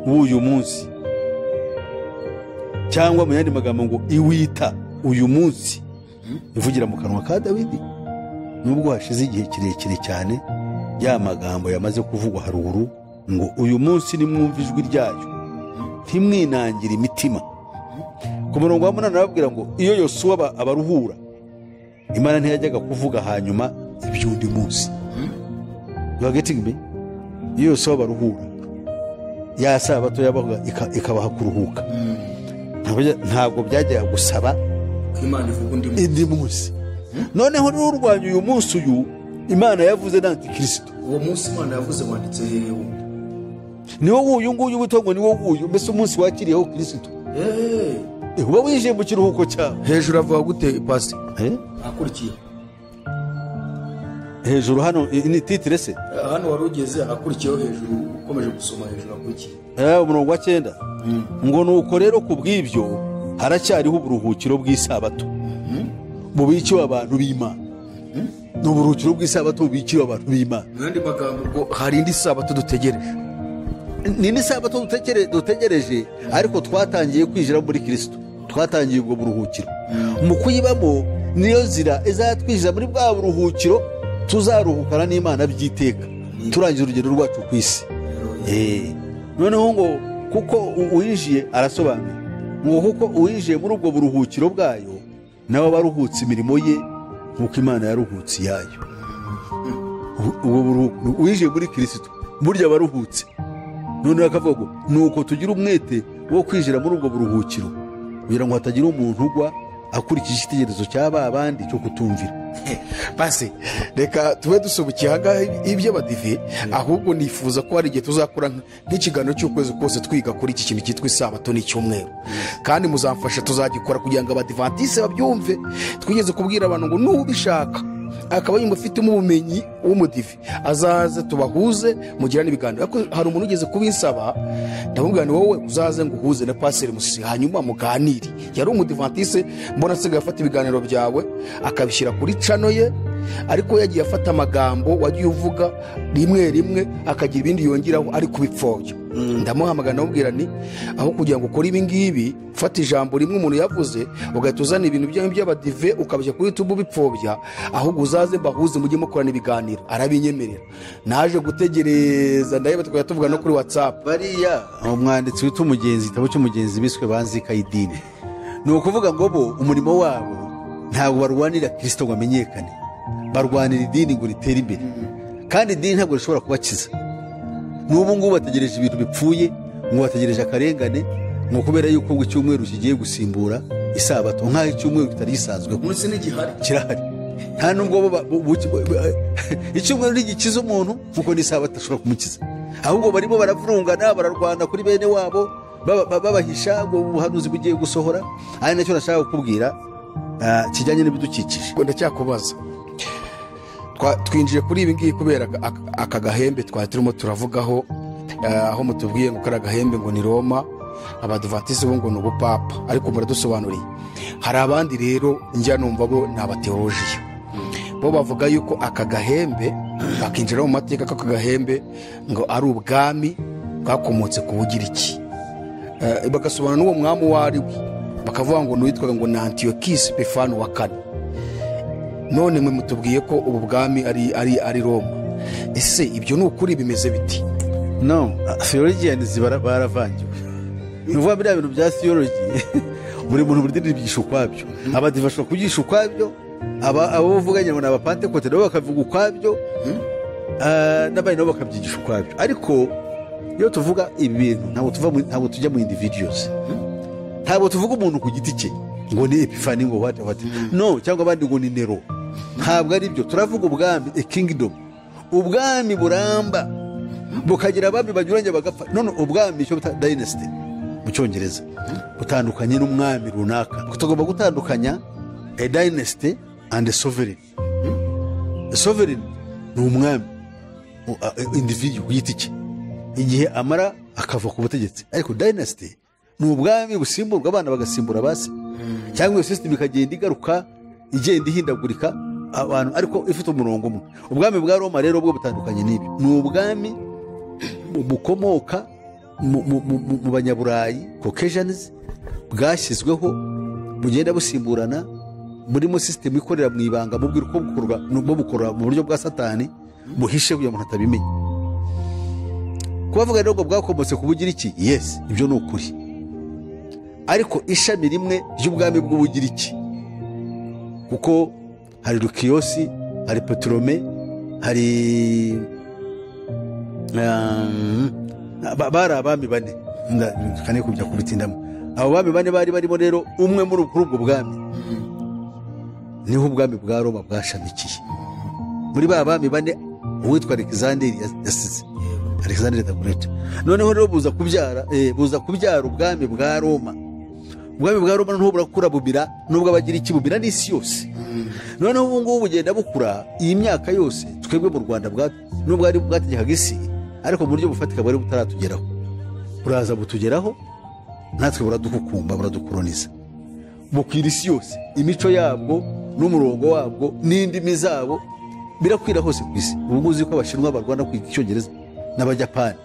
w'uyu munsi cyangwa mu yandi magambo ngo iwita uyu munsi ivugira mu kanwa ka Dawidi nubwo hashize igihe kirekire cyane ya magambo yamaze kuvugwa haruguru ngo uyu munsi nimwumva ijwi ryayo ntimwinangire imitima ku murongo wa 8 arababwira ngo iyo Yosuwa abaruhura imana ntiyajyaga kuvuga hanyuma iby'undi munsi you are getting me iyo Yosuwa abaruhura ya sabato yabaga ikabaha kuruhuka ntabwo byajyaga gusaba imana ivuga undi munsi noneho n'urwanya uyu munsi uyu imana yavuze n'antikristo uwo munsi imana yavuze wanditse hehe niwo wuyu nguyu witongo niwo wuyu mbese umunsi wakiriyeho kristo uba winjiye mu kiruhuko cyawe hejuru avuga gute pasi akurikiye hejuru hano ni titire se hano wari ugeze akurikiyeho hejuru ukomeje gusoma hejuru akurikiye umurongo wa 9 ngo nuko rero ku bw'ibyo haracyariho uburuhukiro bw'isabato bubikiwe abantu b'Imana ni uburuhukiro bw'isabato bubikiwe abantu b'Imana mwandi magambo ngo hari indi sabato dutegereje ni indi sabato dutegereje ariko twatangiye kwinjira muri Kristo twatangiye ubwo buruhukiro mu kuyibamo niyo nzira izatwinjiza muri bwa buruhukiro tuzaruhukana n'Imana byiteka turangiza urugendo rwacu ku isi noneho ngo kuko uwinjiye arasobanura ngo kuko uwinjiye muri ubwo buruhukiro bwayo nawe baruhutse imirimo ye nk'uko Imana yaruhutse iyayo uwinjiye muri Kristo burya baruhutse noneho akavuga ngo nuko tugira umwete wo kwinjira muri ubwo buruhukiro kugira ngo hatagira umuntu ugwa akurikije igitekerezo cy'aba bandi cyo kutumvira basi reka tube dusobukiye ahangaha iby'abadive ahubwo nifuza ko hari igihe tuzakora nk'ikiganiro cy'ukwezi kose twiga kuri iki kintu cyitwa isabato n'icyumweru kandi muzamfasha tuzagikora kugira ngo abadivantise babyumve twigeze kubwira abantu ngo n'ubishaka akaba yumva afitemo ubumenyi w'umudive azaze tubahuze mugirane ibiganiro ariko hari umuntu ugeze kubinsaba ndamubwira ni wowe uzaze ngo uhuze na Pasteur Musisi hanyuma muganire yari umudivantise mbona asigaye afata ibiganiro byawe akabishyira kuri channel ye ariko yagiye afata amagambo wagiye uvuga rimwe rimwe akagira ibindi yongeraho ari kubipfobya ndamuhamagara ndamubwira ni aho kugira ngo ukore ibi ngibi ufata ijambo rimwe umuntu yavuze ugahita uzana ibintu by'abadive ukabishyira kuri YouTube bipfobya ahubwo uzaze mbahuze mujye mukorana ibiganiro arabinyemerera naje gutegereza ndaheba tukajya tuvuga no kuri WhatsApp bariya umwanditsi wita umugenzi igitabo cy'umugenzi biswe banzika idini ni ukuvuga ngo bo umurimo wabo ntabwo barwanira Kristo ngo amenyekane barwanira idini ngo ritere imbere kandi idini ntabwo rishobora kubakiza n'ubu ngubu bategereje ibintu bipfuye ngo bategereje akarengane ngo kubera yuko ngo icyumweru kigiye gusimbura isabato nk'aho icyumweru kitari gisanzwe munsi n'igihari kirahari nta nubwo icyumweru ntigikiza umuntu kuko n'isabato ashobora kumukiza ahubwo barimo baravurungana bararwana kuri bene wabo babahisha ngo ubuhanuzi bugiye gusohora ari nacyo nashaka kukubwira kijyanye n'ibidukikije ndacyakubaza twinjiye kuri ibi ngibi kubera aka gahembe twari turimo turavugaho aho mutubwiye ngo kari agahembe ngo ni Roma abadivantisi bo ngo ni ubupapa ariko muradusobanuriye hari abandi rero njya numva bo ni abateolojiya bo bavuga yuko aka gahembe bakinjira mu mateka k'aka gahembe ngo ari ubwami bwakomotse ku Bugiriki bagasobanura n'uwo mwami uwo ari we bakavuga ngo n'uwitwaga ngo ni Antiochus Epiphanes wa kane none mwe mutubwiye ko ubu bwami ari Roma ese ibyo ni ukuri bimeze biti no theologians baravangiwe nuvuga biriya bintu bya theology buri muntu buri dini bigisha ukwabyo abadive bashobora kugisha ukwabyo abo bavuganye ngo ni abapantekote nabo bakavuga ukwabyo n'abandi nabo bakabyigisha ukwabyo ariko iyo tuvuga ibi bintu ntabwo tujya mu individuals ntabwo tuvuga umuntu ku giti cye ngo ni Epifani ngo what no cyangwa abandi ngo ni Nero ntabwo ari byo turavuga ubwami a kingdom ubwami buramba bukagira abami banyuranye bagapfa none ubwami cyo bita dynasty mu cyongereza butandukanye n'umwami runaka. Tugomba gutandukanya a dynasty and a sovereign. A sovereign ni umwami individu ku giti cye igihe amara akava ku butegetsi, ariko dynasty ni ubwami busimburwa abana bagasimbura basi, cyangwa iyo system ikagenda igaruka igenda ihindagurika abantu ariko ifite umurongo umwe. Ubwami bwa Roma rero bwo butandukanye n'ibi, ni ubwami bukomoka mu banyaburayi Caucasians, bwashyizweho bugenda busimburana, burimo system ikorera mu ibanga, mubwira uko bukora mu buryo bwa satani buhishe kugira umuntu atabimenya. Kubavuga rero ngo bwakomotse ku Bugiriki, yes ibyo ni ukuri, ariko ishami rimwe ry'ubwami bw'Ubugiriki, kuko hari Lukiyosi, hari Ptolemy, hari bari abami bane kane kujya kubitindamo. Abo bami bane bari barimo rero, umwe muri ubwo bwami niho ubwami bwa Roma bwashamikiye. Muri ba bami bane uwitwa Alexander yasize, Alexander the Great. Noneho rero buza kubyara ubwami bwa Roma. Ubwami bwa Roma n'ubu burakura bubira, nubwo abagira iki bubira n'isi yose. Noneho ubu ngubu bugenda bukura iyi myaka yose. Twebwe mu Rwanda nubwo ari bwategekaga isi, ariko mu buryo bufatika bwari butaratugeraho, buraza butugeraho, natwe buradukukumba, buradukoroniza, bukwira isi yose. Imico yabwo n'umurongo wabwo n'indimi zabo birakwira hose ku isi. Ubu uzi ko Abashinwa barwana kwiga Icyongereza n'Abajapani,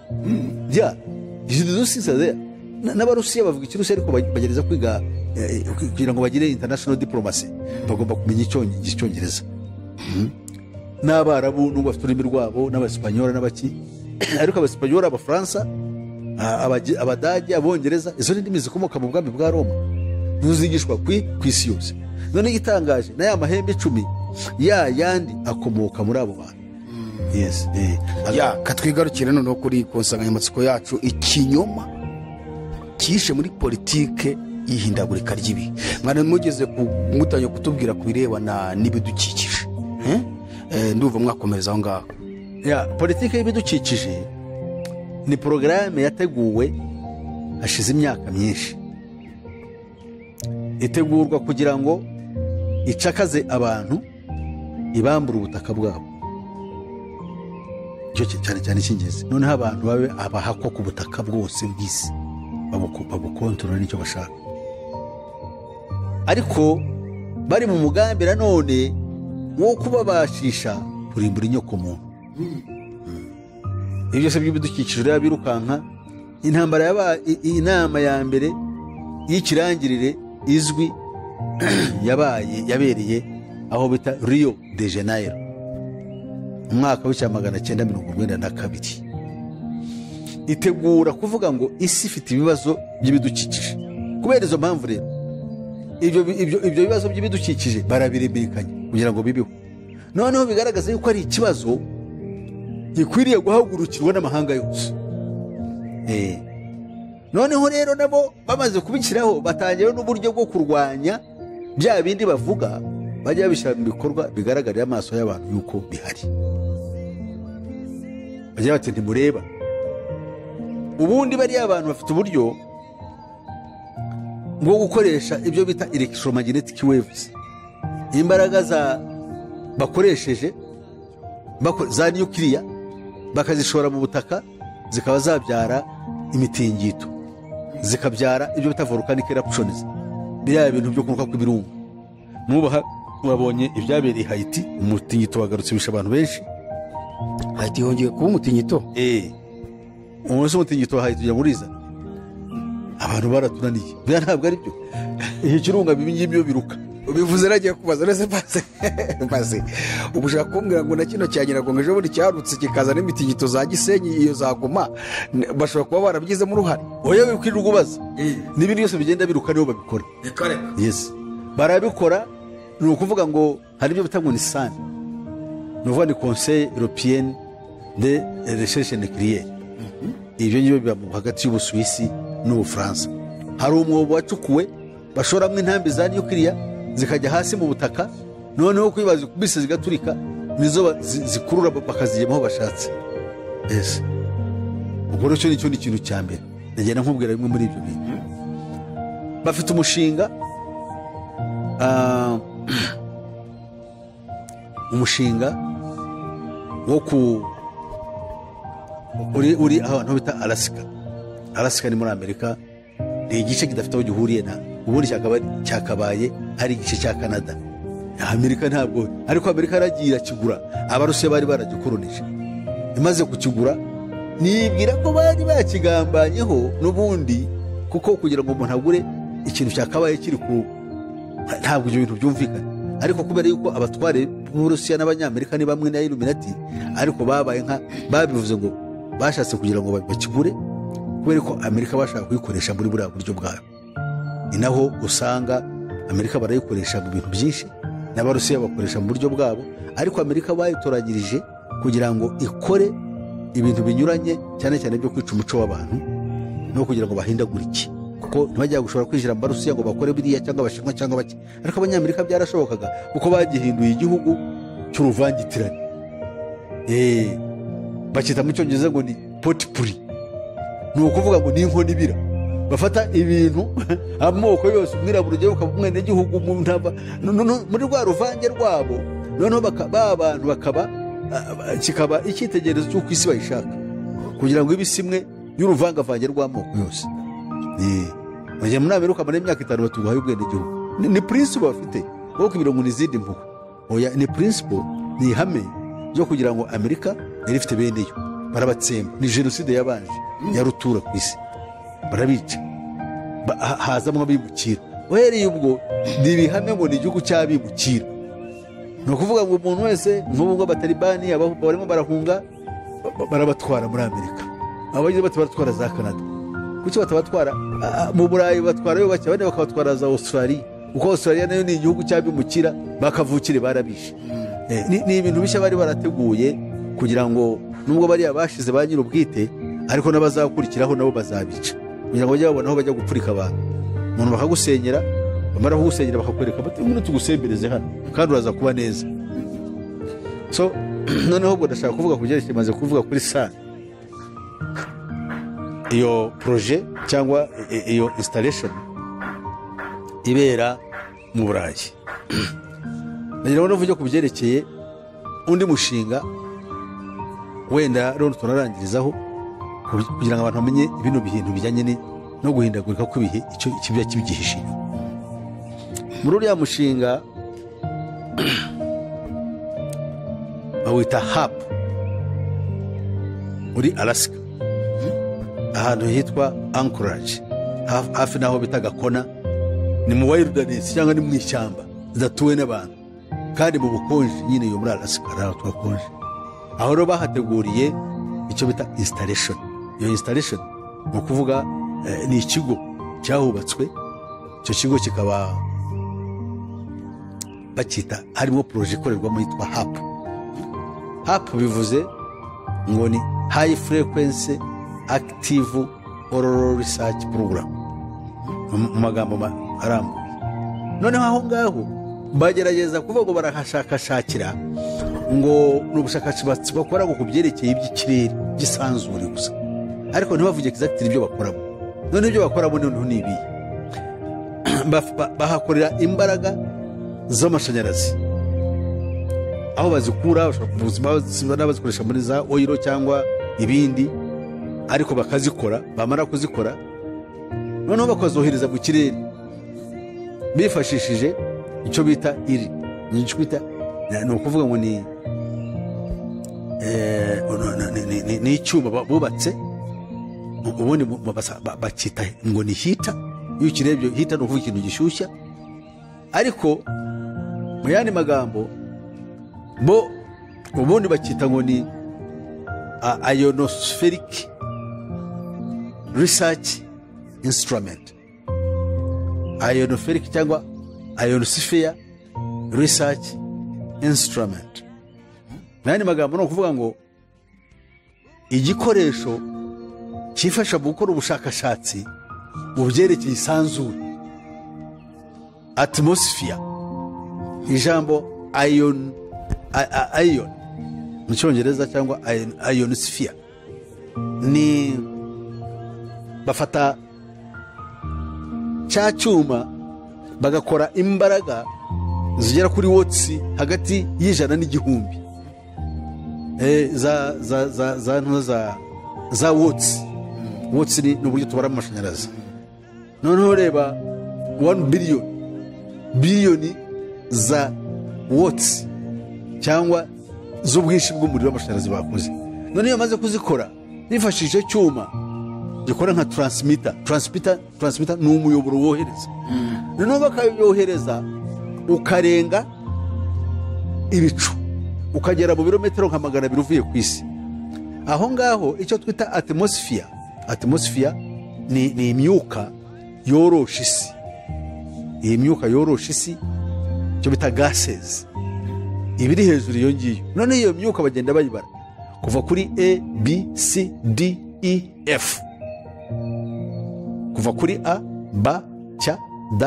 n'Abarusiya bavuga Ikirusiya, ariko bagereza kwiga kugira ngo bagire international diplomacy, bagomba kumenya Icyongereza. N'Abarabu n'ubwo bafite ururimi rwabo, n'Abasipanyoli n'abaki, ariko Abasipanyoli, Abafaransa, Abadage, Abongereza, izo ndimi zikomoka mu bwami bwa Roma ntuzigishwa ku isi yose. None igitangaje na ya mahembe 10 yandi akomoka muri abo bantu. Yes, katwigarukire noneho kuri konsanganyamatsiko yacu, ikinyoma kishe muri politike y'ihindagurika ry'ibihe. Mwana mugeze mutanye kutubwira ku birebana n'ibidukikije, nduva mwakomereza aho ngaho. Politike y'ibidukikije ni porogaramu yateguwe hashize imyaka myinshi, itegurwa kugira ngo icakaze abantu, ibambura ubutaka bwabo. Icyo cyane cyane cy'ingenzi. Noneho abantu babe abahakwa ku butaka bwose bw'isi, babukontorora n'icyo bashaka. Ariko bari mu mugambi nanone wo kubabashisha kurimbura inyokomuntu. Ibyo byose by'ibidukikije rero birukanka. Intambara inama ya mbere y'ikirangirire izwi yabereye aho bita Rio de Janeiro mu mwaka w'1992. Itegura kuvuga ngo isi ifite ibibazo by'ibidukikije. Kubera izo mpamvu rero ibyo bibazo by'ibidukikije barabiremekanya kugira ngo bibeho. Noneho bigaragaza yuko ari ikibazo gikwiriye guhagurukirwa n'amahanga yose. Noneho rero nabo bamaze kubikiraho, batangira n'uburyo bwo kurwanya bya bindi bavuga, bajya babishyira mu bikorwa bigaragarira amaso y'abantu yuko bihari. Bajya bati ntimureba. Ubundi bari abantu bafite uburyo bwo gukoresha ibyo bita electromagnetic waves, imbaraga bakoresheje za nuclear, bakazishora mu butaka, zikaba zabyara imitingito, zikabyara ibyo bita volcanic eruptions, biriya bintu byo kunuka kw'ibirunga. Mwabonye ibyabereye Haiti, umutingito wagarutse bisha abantu benshi. Haiti yongeye kuba umutingito. Umunsi umutingito wa Haiti ujya muriza, abantu baratunaniye. Bya ntabwo ari byo. Iki kirunga bibingiye biruka. Ubivuze nagiye kubaza nese pase. Ubushaka kumbwira ngo na kino cyanyiragonga ejo buri cyarutse kikaza n'imitingito za Gisenyi iyo zaguma, bashobora kuba barabyize mu ruhare. Oya bikwirirwa ubaza. N'ibindi byose bigenda biruka nibo babikora. Yes. Barabikora, ni ukuvuga ngo hari ibyo bitangwa ni SAN. Nuvuga ni Conseil Européen de Recherche Nucléaire. Ibyo ngibyo biba hagati y'Ubusuwisi n'Ubufaransa. Hari umwobo wacukuwe bashoramo intambi za nuclear zikajya hasi mu butaka, noneho kwibaza kubise zigaturika, nizo zikurura bakaziyemaho bashatse. Yes. Ubwo rero cyo ni ikintu cya mbere. Ndagenda nkubwira bimwe muri ibyo bintu. bafite umushinga umushinga wo uri ahantu bita Alaska ni muri Amerika, ni igice kidafite aho gihuriye na ubundi cyakabaye ari igice cya Canada. Amerika ntabwo, ariko Amerika yaragiye irakigura, Abarusiya bari baragikoronije, imaze kukigura nibwira ko bari bakigambanyeho n'ubundi, kuko kugira ngo umuntu agure ikintu cyakabaye kiri ku, ntabwo ibyo bintu byumvikana. Ariko kubera yuko abatware b'Uburusiya n'Abanyamerika ni bamwe na Illuminati, ariko babaye babivuze ngo bashatse kugira ngo bakigure, kubera ko Amerika bashaka kuyikoresha muri buriya buryo bwayo. Ni naho usanga Amerika barayikoresha mu bintu byinshi, n'Abarusiya bakoresha mu buryo bwabo, ariko Amerika bayitoranyirije kugira ngo ikore ibintu binyuranye, cyane cyane byo kwica umuco w'abantu no kugira ngo bahindagurike, kuko ntibajya gushobora kwinjira mu Barusiya ngo bakore biriya cyangwa Abashinwa cyangwa bake. Ariko Abanyamerika byarashobokaga kuko bagihinduye igihugu cy'uruvangitirane. Bakita mu Cyongereza ngo ni potpourri, ni ukuvuga ngo ni inkono ibira, bafata ibintu amoko yose, umwirabura ugiye ukaba umwenegihugu muri rwa ruvange rwabo, noneho abantu bakaba kikaba icyitegererezo cy'uko isi bayishaka, kugira ngo ibe isi imwe y'uruvangavange rw'amoko yose. Muri Amerika muri imyaka 5 batuguhaye ubwenegihugu, ni principle bafite wo kugira ngo nizindi mpuhwe. Oya, ni principle, ni ihame ryo kugira ngo Amerika yari ifite beneyo, barabatsemba. Ni jenoside yabanje ya rutura ku isi, barabica, hazamwe abimukira. Uhereye ubwo ni ibihame ngo ni igihugu cy'abimukira. Ni ukuvuga ngo umuntu wese nk'ubu ngo Abatalibani barimo barahunga, barabatwara muri Amerika, abagize batwara za Canada. Kuki batabatwara mu Burayi? Batwarayo bake, abandi bakabatwara za Australia, kuko Australia nayo ni igihugu cy'abimukira, bakavukire barabishe. Ni ibintu bishya bari barateguye kugira ngo nubwo bari abashize ba nyir'ubwite, ariko n'abazakurikiraho nabo bazabica, kugira ngo bajye babona aho bajya gupfurika abantu. Umuntu bakagusenyera, bamara kugusenyera bakakwereka bati umuntu tugusembereze hano kandi uraza kuba neza. So noneho ubwo ndashaka kuvuga ku byerekeye, maze kuvuga kuri sana iyo projet cyangwa iyo installation ibera mu Burayi. Nagira ngo mvuge ku byerekeye undi mushinga wenda rero tunarangirizaho, kugira ngo abantu bamenye ibintu bintu bijyanye no guhindagurika kw'ibihe, icyo kibya kibigihishe inyuma. Muri uriya mushinga bawita HAP muri Alaska, ahantu hitwa Anchorage, hafi naho bita Gakona, ni mu wilderness cyangwa ni mu ishyamba zidatuwe n'abantu, kandi mu bukonje nyine. Yo muri Alaska aho twakonje, aho rero bahateguriye icyo bita installation. Iyo installation ni ukuvuga ni ikigo cyahubatswe. Icyo kigo kikaba bakita, harimo projet ikorerwamo yitwa HAP. HAP bivuze ngo ni High Frequency Active Oral Research Program, mu magambo arambuye. Noneho aho ngaho bagerageza kuvuga ngo barahashakashakira, ngo ni ubushakashatsi bakora ku byerekeye iby'ikirere gisanzure gusa, ariko ntibavuge exactly ibyo bakoramo. None ibyo bakoramo noneho ni ibi: bahakorera imbaraga z'amashanyarazi, aho bazikura ubuzima n'abazikoresha muri za oil cyangwa ibindi, ariko bakazikora, bamara kuzikora noneho bakazohereza mu kirere bifashishije icyo bita iri, ni ukuvuga ngo ni icyuma bubatse, ubundi bakita ngo ni hita. Iyo ukirebye hita ni ukuvuga ikintu gishyushya, ariko mu yandi magambo bo ubundi bakita ngo ni ionospheric research instrument. Ionospheric cyangwa ionosphere research instrument. Mu yandi magambo ni ukuvuga ngo igikoresho cyifasha mu gukora ubushakashatsi mu byerekeye isanzure, atmosphere. Ijambo ion mu Cyongereza cyangwa ionosphere ni bafata cya cyuma bagakora imbaraga zigera kuri wotsi hagati y'ijana n'igihumbi za wotsi. Wotsi ni uburyo tubara amashanyarazi. Noneho reba 1 biliyoni za wotsi cyangwa z'ubwinshi bw'umuriro w'amashanyarazi bakoze. None iyo bamaze kuzikora bifashishije cyuma gikora nka transmitter ni umuyoboro wohereza. Noneho bakayohereza ukarenga ibicu ukagera mu birometero nka 200 uvuye ku isi. Aho ngaho icyo twita atmosphere ni imyuka yorosha isi. Iyi myuka yorosha isi cyo bita gases ibiri hejuru iyo ngiyo. None iyo myuka bagenda bayibara kuva kuri A B C D E F, kuva kuri A B C D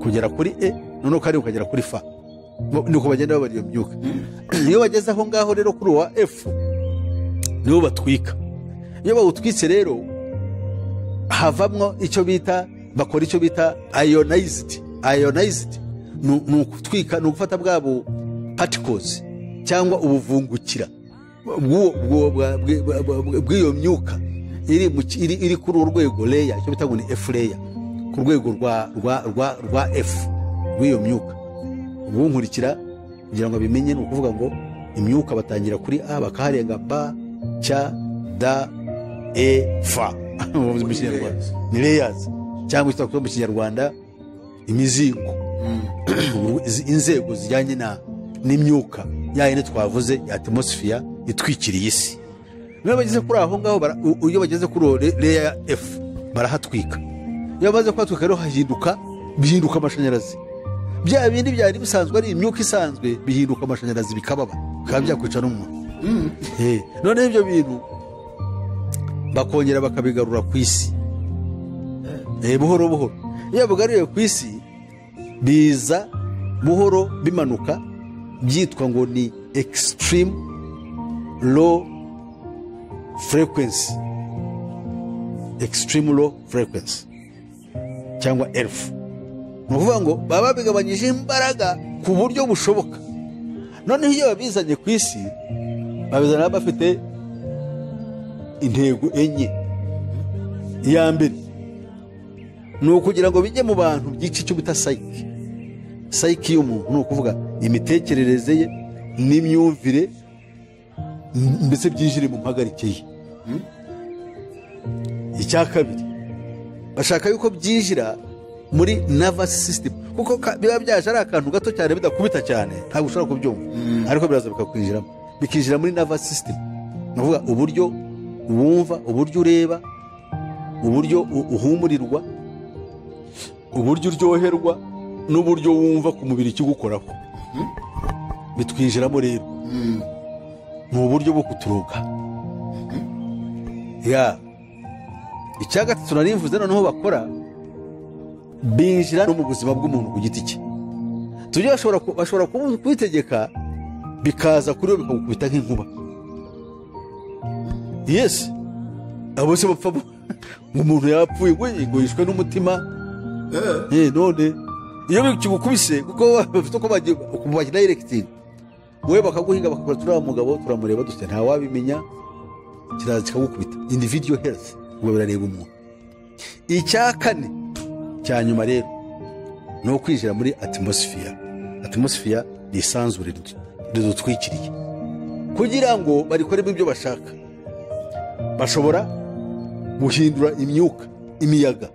kugera kuri E, noneho kandi ukagera kuri F. Nuko bagenda babara iyo myuka. Iyo bageze aho ngaho rero kuri wa F niho batwika. Iyo bawutwitse rero havamwo icyo bita, bakora icyo bita ionized. Ni ukutwika, ni ugufata bwabo particles cyangwa ubuvungukira bw'iyo myuka iri kuri urwego layer, icyo bita ngo ni F layer, ku rwego rwa F rw'iyo myuka. Ubunkurikira kugira ngo bimenye ni ukuvuga ngo imyuka batangira kuri A bakaharenga B C D E F ni layers, cyangwa icyo mu Kinyarwanda imizingo. Inzego zijyanye n'imyuka yayine twavuze ya atmosphere itwikiriye isi. Niyo bageze kuri aho ngaho, iyo bageze kuri layer F barahatwika. Iyo baze kwatwika rero bihinduka amashanyarazi. Bya bindi byari bisanzwe ari imyuka isanzwe bihinduka amashanyarazi bikaba byakwica n'umuntu. None ibyo bintu bakongera bakabigarura ku isi buhoro buhoro. Iyo bugariye ku isi biza buhoro bimanuka, byitwa ngo ni extreme low frequency cyangwa ELF. Ni ukuvuga ngo baba bigabanyije imbaraga ku buryo bushoboka. Noneho iyo babizanye ku isi babizana bafite intego enye. Iya mbere ni ukugira ngo bijye mu bantu by'ici cyo bita psyche y'umuntu, ni ukuvuga imitekerereze ye n'imyumvire, mbese byinjire mu mpagarike ye. Icya kabiri bashaka yuko byinjira muri nervous system, kuko biba byaje ari akantu gato cyane bidakubita cyane ntabwo ushobora kubyumva, ariko biraza bikakwinjiramo, bikinjira muri nervous system. Ni ukuvuga uburyo wumva, uburyo ureba, uburyo uhumurirwa, uburyo uryoherwa, n'uburyo wumva ku mubiri ikigukoraho bitwinjiramo rero. Ni uburyo bwo kuturuka. Icya gatatu narimvuze, noneho bakora binjira no mu buzima bw'umuntu ku giti cye. Tujye bashobora kubitegeka bikaza kuri we bikagukubita nk'inkuba. Yes, abo se bapfa ngo umuntu yapfuye ngo yishwe n'umutima. None iyo bikigukubise kuko bafite uko bagira directing, we bakaguhinga bakakora turiya mugabo turamureba dufite nta wabimenya, kiraza kikagukubita. Individual health ngo birareba umuntu. Icya kane cya nyuma rero ni ukwinjira muri atmosphere ni isanzure ridutwikiriye. Kugira ngo barikoremo ibyo bashaka bashobora guhindura imiyaga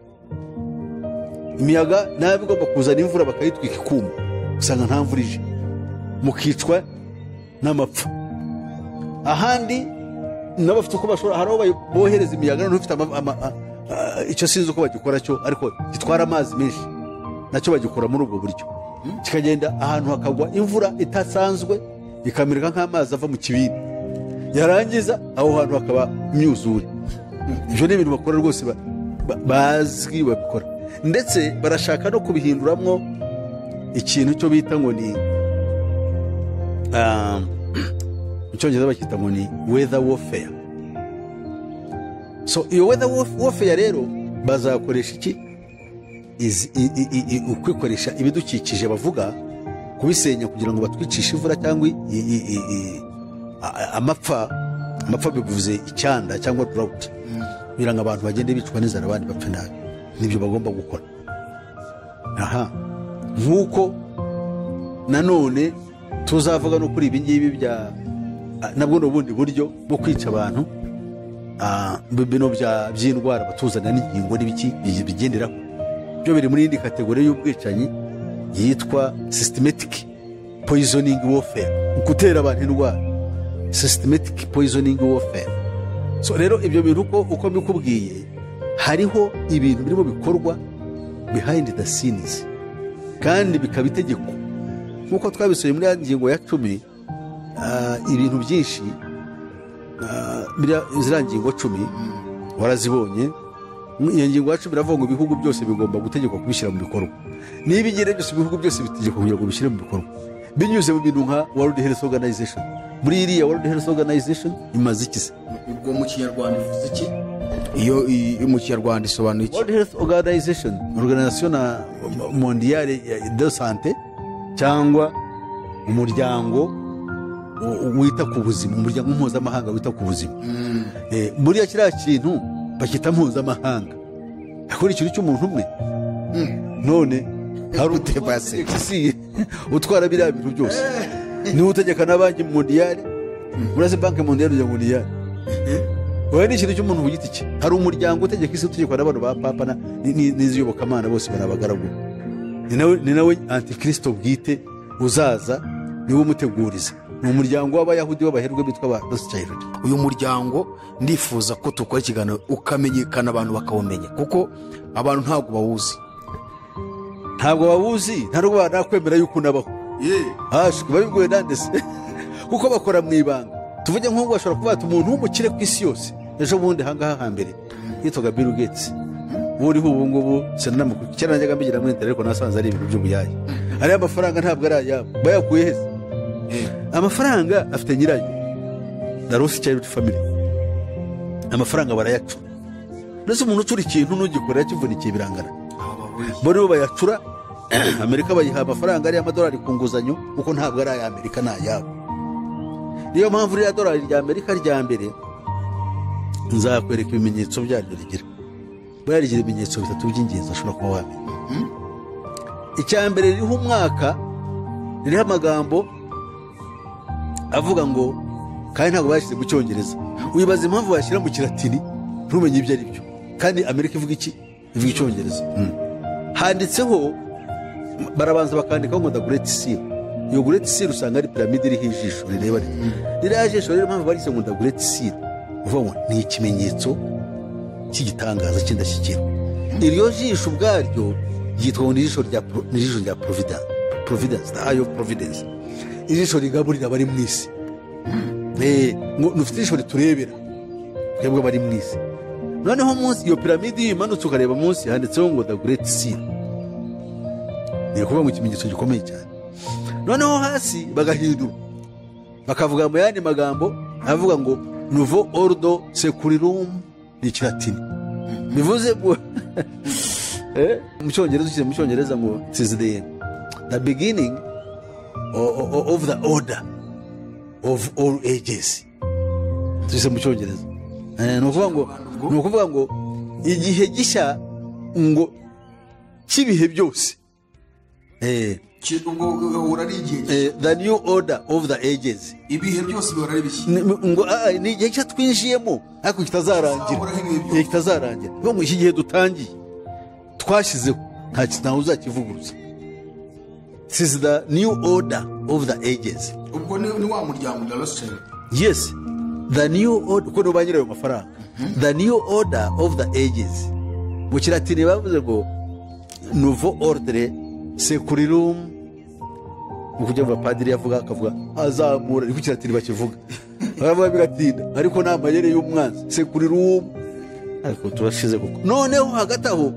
nayo bigomba kuzana imvura bakayitwika ikuma, usanga nta mvura ije, mukicwa n'amapfa. Ahandi n'abafite uko bashobora, hari aho bohereza imiyaga noneho ufite icyo sinzi uko bagikora cyo, ariko gitwara amazi menshi, nacyo bagikora muri ubwo buryo, kikagenda ahantu hakagwa imvura itasanzwe ikamirika nk'amazi ava mu kibindi, yarangiza aho hantu hakaba imyuzure. Ibyo ni ibintu bakora rwose bazwi babikora, ndetse barashaka no kubihinduramo ikintu cyo bita ngo ni mu cyongereza bakita ngo ni weather warfare. So iyo weather warfare rero bazakoresha iki? ukwikoresha ibidukikije bavuga kubisenya kugira ngo batwicishe imvura cyangwa amapfa bivuze icyanda cyangwa drought kugira ngo abantu bagende bicwa n'inzara abandi bapfe nabi nibyo bagomba gukora. Aha nk'uko nanone tuzavuga no kuri ibi ngibi nabwo ni ubundi buryo bwo kwica abantu bino by'indwara batuzana n'ingingo n'ibiki bigenderaho byo biri muri indi kategori y'ubwicanyi yitwa systematic poisoning warfare, gutera abantu indwara, systematic poisoning warfare. So rero ibyo bintu uko bikubwiye hariho ibintu birimo bikorwa behind the scenes kandi bikaba itegeko nk'uko twabisoye muri ngingo ya 10 ibintu byinshi ziriya ngingo 10 warazibonye. Iyo ngingo ya 10 iravuga ngo ibihugu byose bigomba gutegekwa kubishyira mu bikorwa, niba igere byose ibihugu byose bitegekwa kugira ngo bishyire mu bikorwa binyuze mu bintu nka World Health Organization. Muri iriya World Health Organization imaze iki se? Ubwo mu kinyarwanda ivuze iki? Iyo mu kinyarwanda isobanuye iki? World Health Organization, Organisation Mondiale de Santé, cyangwa umuryango wita ku buzima, umuryango mpuzamahanga wita ku buzima. Muri ya kiriya kintu bakita mpuzamahanga akora ikintu cy'umuntu umwe. None hari utebase utwara biriya bintu byose niwe utegeka n'abanki mondiale, murazi banki mondiale ya mondiale wowe ni ikintu cy'umuntu ku giti cye. Hari umuryango utegeka isi utegekwa n'abantu ba papa n'iziyobokamana bose barabagaragu. Ni nawe antikristo bwite uzaza niwe umuteguriza. Ni umuryango w'abayahudi w'abaherwe bitwa ba Rothschild. Uyu muryango ndifuza ko tukora ikiganiro ukamenyekana abantu bakawumenya kuko abantu ntabwo bawuzi, ntabwo banakwemera yuko unabaho. Babigoye nande se kuko bakora mu ibanga. Tuvuge nk'ubu bashobora kuvuga ati umuntu w'umukire ku isi yose ejo bundi ahangaha hambere yitwaga Bill Gates, uriho ubu ngubu sinanamukuye cyane najyaga mbigira muri internet ariko nasanze ari ibintu by'ubuyayi. Ariya amafaranga ntabwo ari ayabo, bayakuye heza. Amafaranga afite nyirayo na Rothschild family, amafaranga barayacura. Ndetse umuntu ucura ikintu n'ugikorera kivunikiye birangana, bo bayacura. Amerika bayiha amafaranga ari amadolari ku nguzanyo kuko ntabwo ari aya Amerika, ni ayabo. Niyo mpamvu iriya dolari rya Amerika rya mbere nzakwereka ibimenyetso byaryo rigira. Bayarigira ibimenyetso bitatu by'ingenzi ashobora kuba wamenya. Icya mbere ririho umwaka, ririho amagambo avuga ngo, kandi ntabwo bashyize mu cyongereza. Wibaza impamvu bashyira mu kilatini ntumenye ibyo ari byo, kandi Amerika ivuga iki? Ivuga icyongereza. Handitseho, barabanza bakandikaho ngo the Great Seal. Iyo Great Seal usanga ari piramide iriho ijisho rireba ririya jisho. Rero impamvu barise ngo the Great Seal uvuga ngo ni ikimenyetso cy'igitangaza cy'indashyikirwa. Iryo jisho ubwaryo ryitwa ngo ni ijisho rya Providence, the eye of Providence. Ijisho rigaburira abari mu isi. Nufite ijisho riturebera twebwe abari mu isi. Noneho munsi iyo piramide imanutse ukareba munsi handitseho ngo the Great Seal. Ni ukuvuga ngo ikimenyetso gikomeye cyane. Noneho hasi bagahindura bakavuga mu yandi magambo avuga ngo Nouveau Ordo Securium, ni Kilatini. Bivuze ngo mu cyongereza ukize mu cyongereza ngo it is the beginning of the order of all ages. Tuzi mu cyongereza ni ukuvuga ngo igihe gishya ngo kibihe byose. The new order of the ages. Ibihe byose bihora ari bishya. Ngo ni igihe cyo twinjiyemo ariko kitazarangira. Ngo iki gihe dutangiye twashyizeho nta kintu uzakivuguruza. This is the new order of the ages. Ubwo ni wa muryango wa Rothschild. Yes, the new order uko no banyirayo mafaranga. The new order of the ages. Mu kilatini bavuze ngo Nouveau Ordre Securium. Ukujya mu padiri yavuga akavuga azamura ariko kilatini bakivuga. Baravuga bigatinda ariko nta mayere y'umwanzi Securium. Ariko turashize kuko noneho hagati aho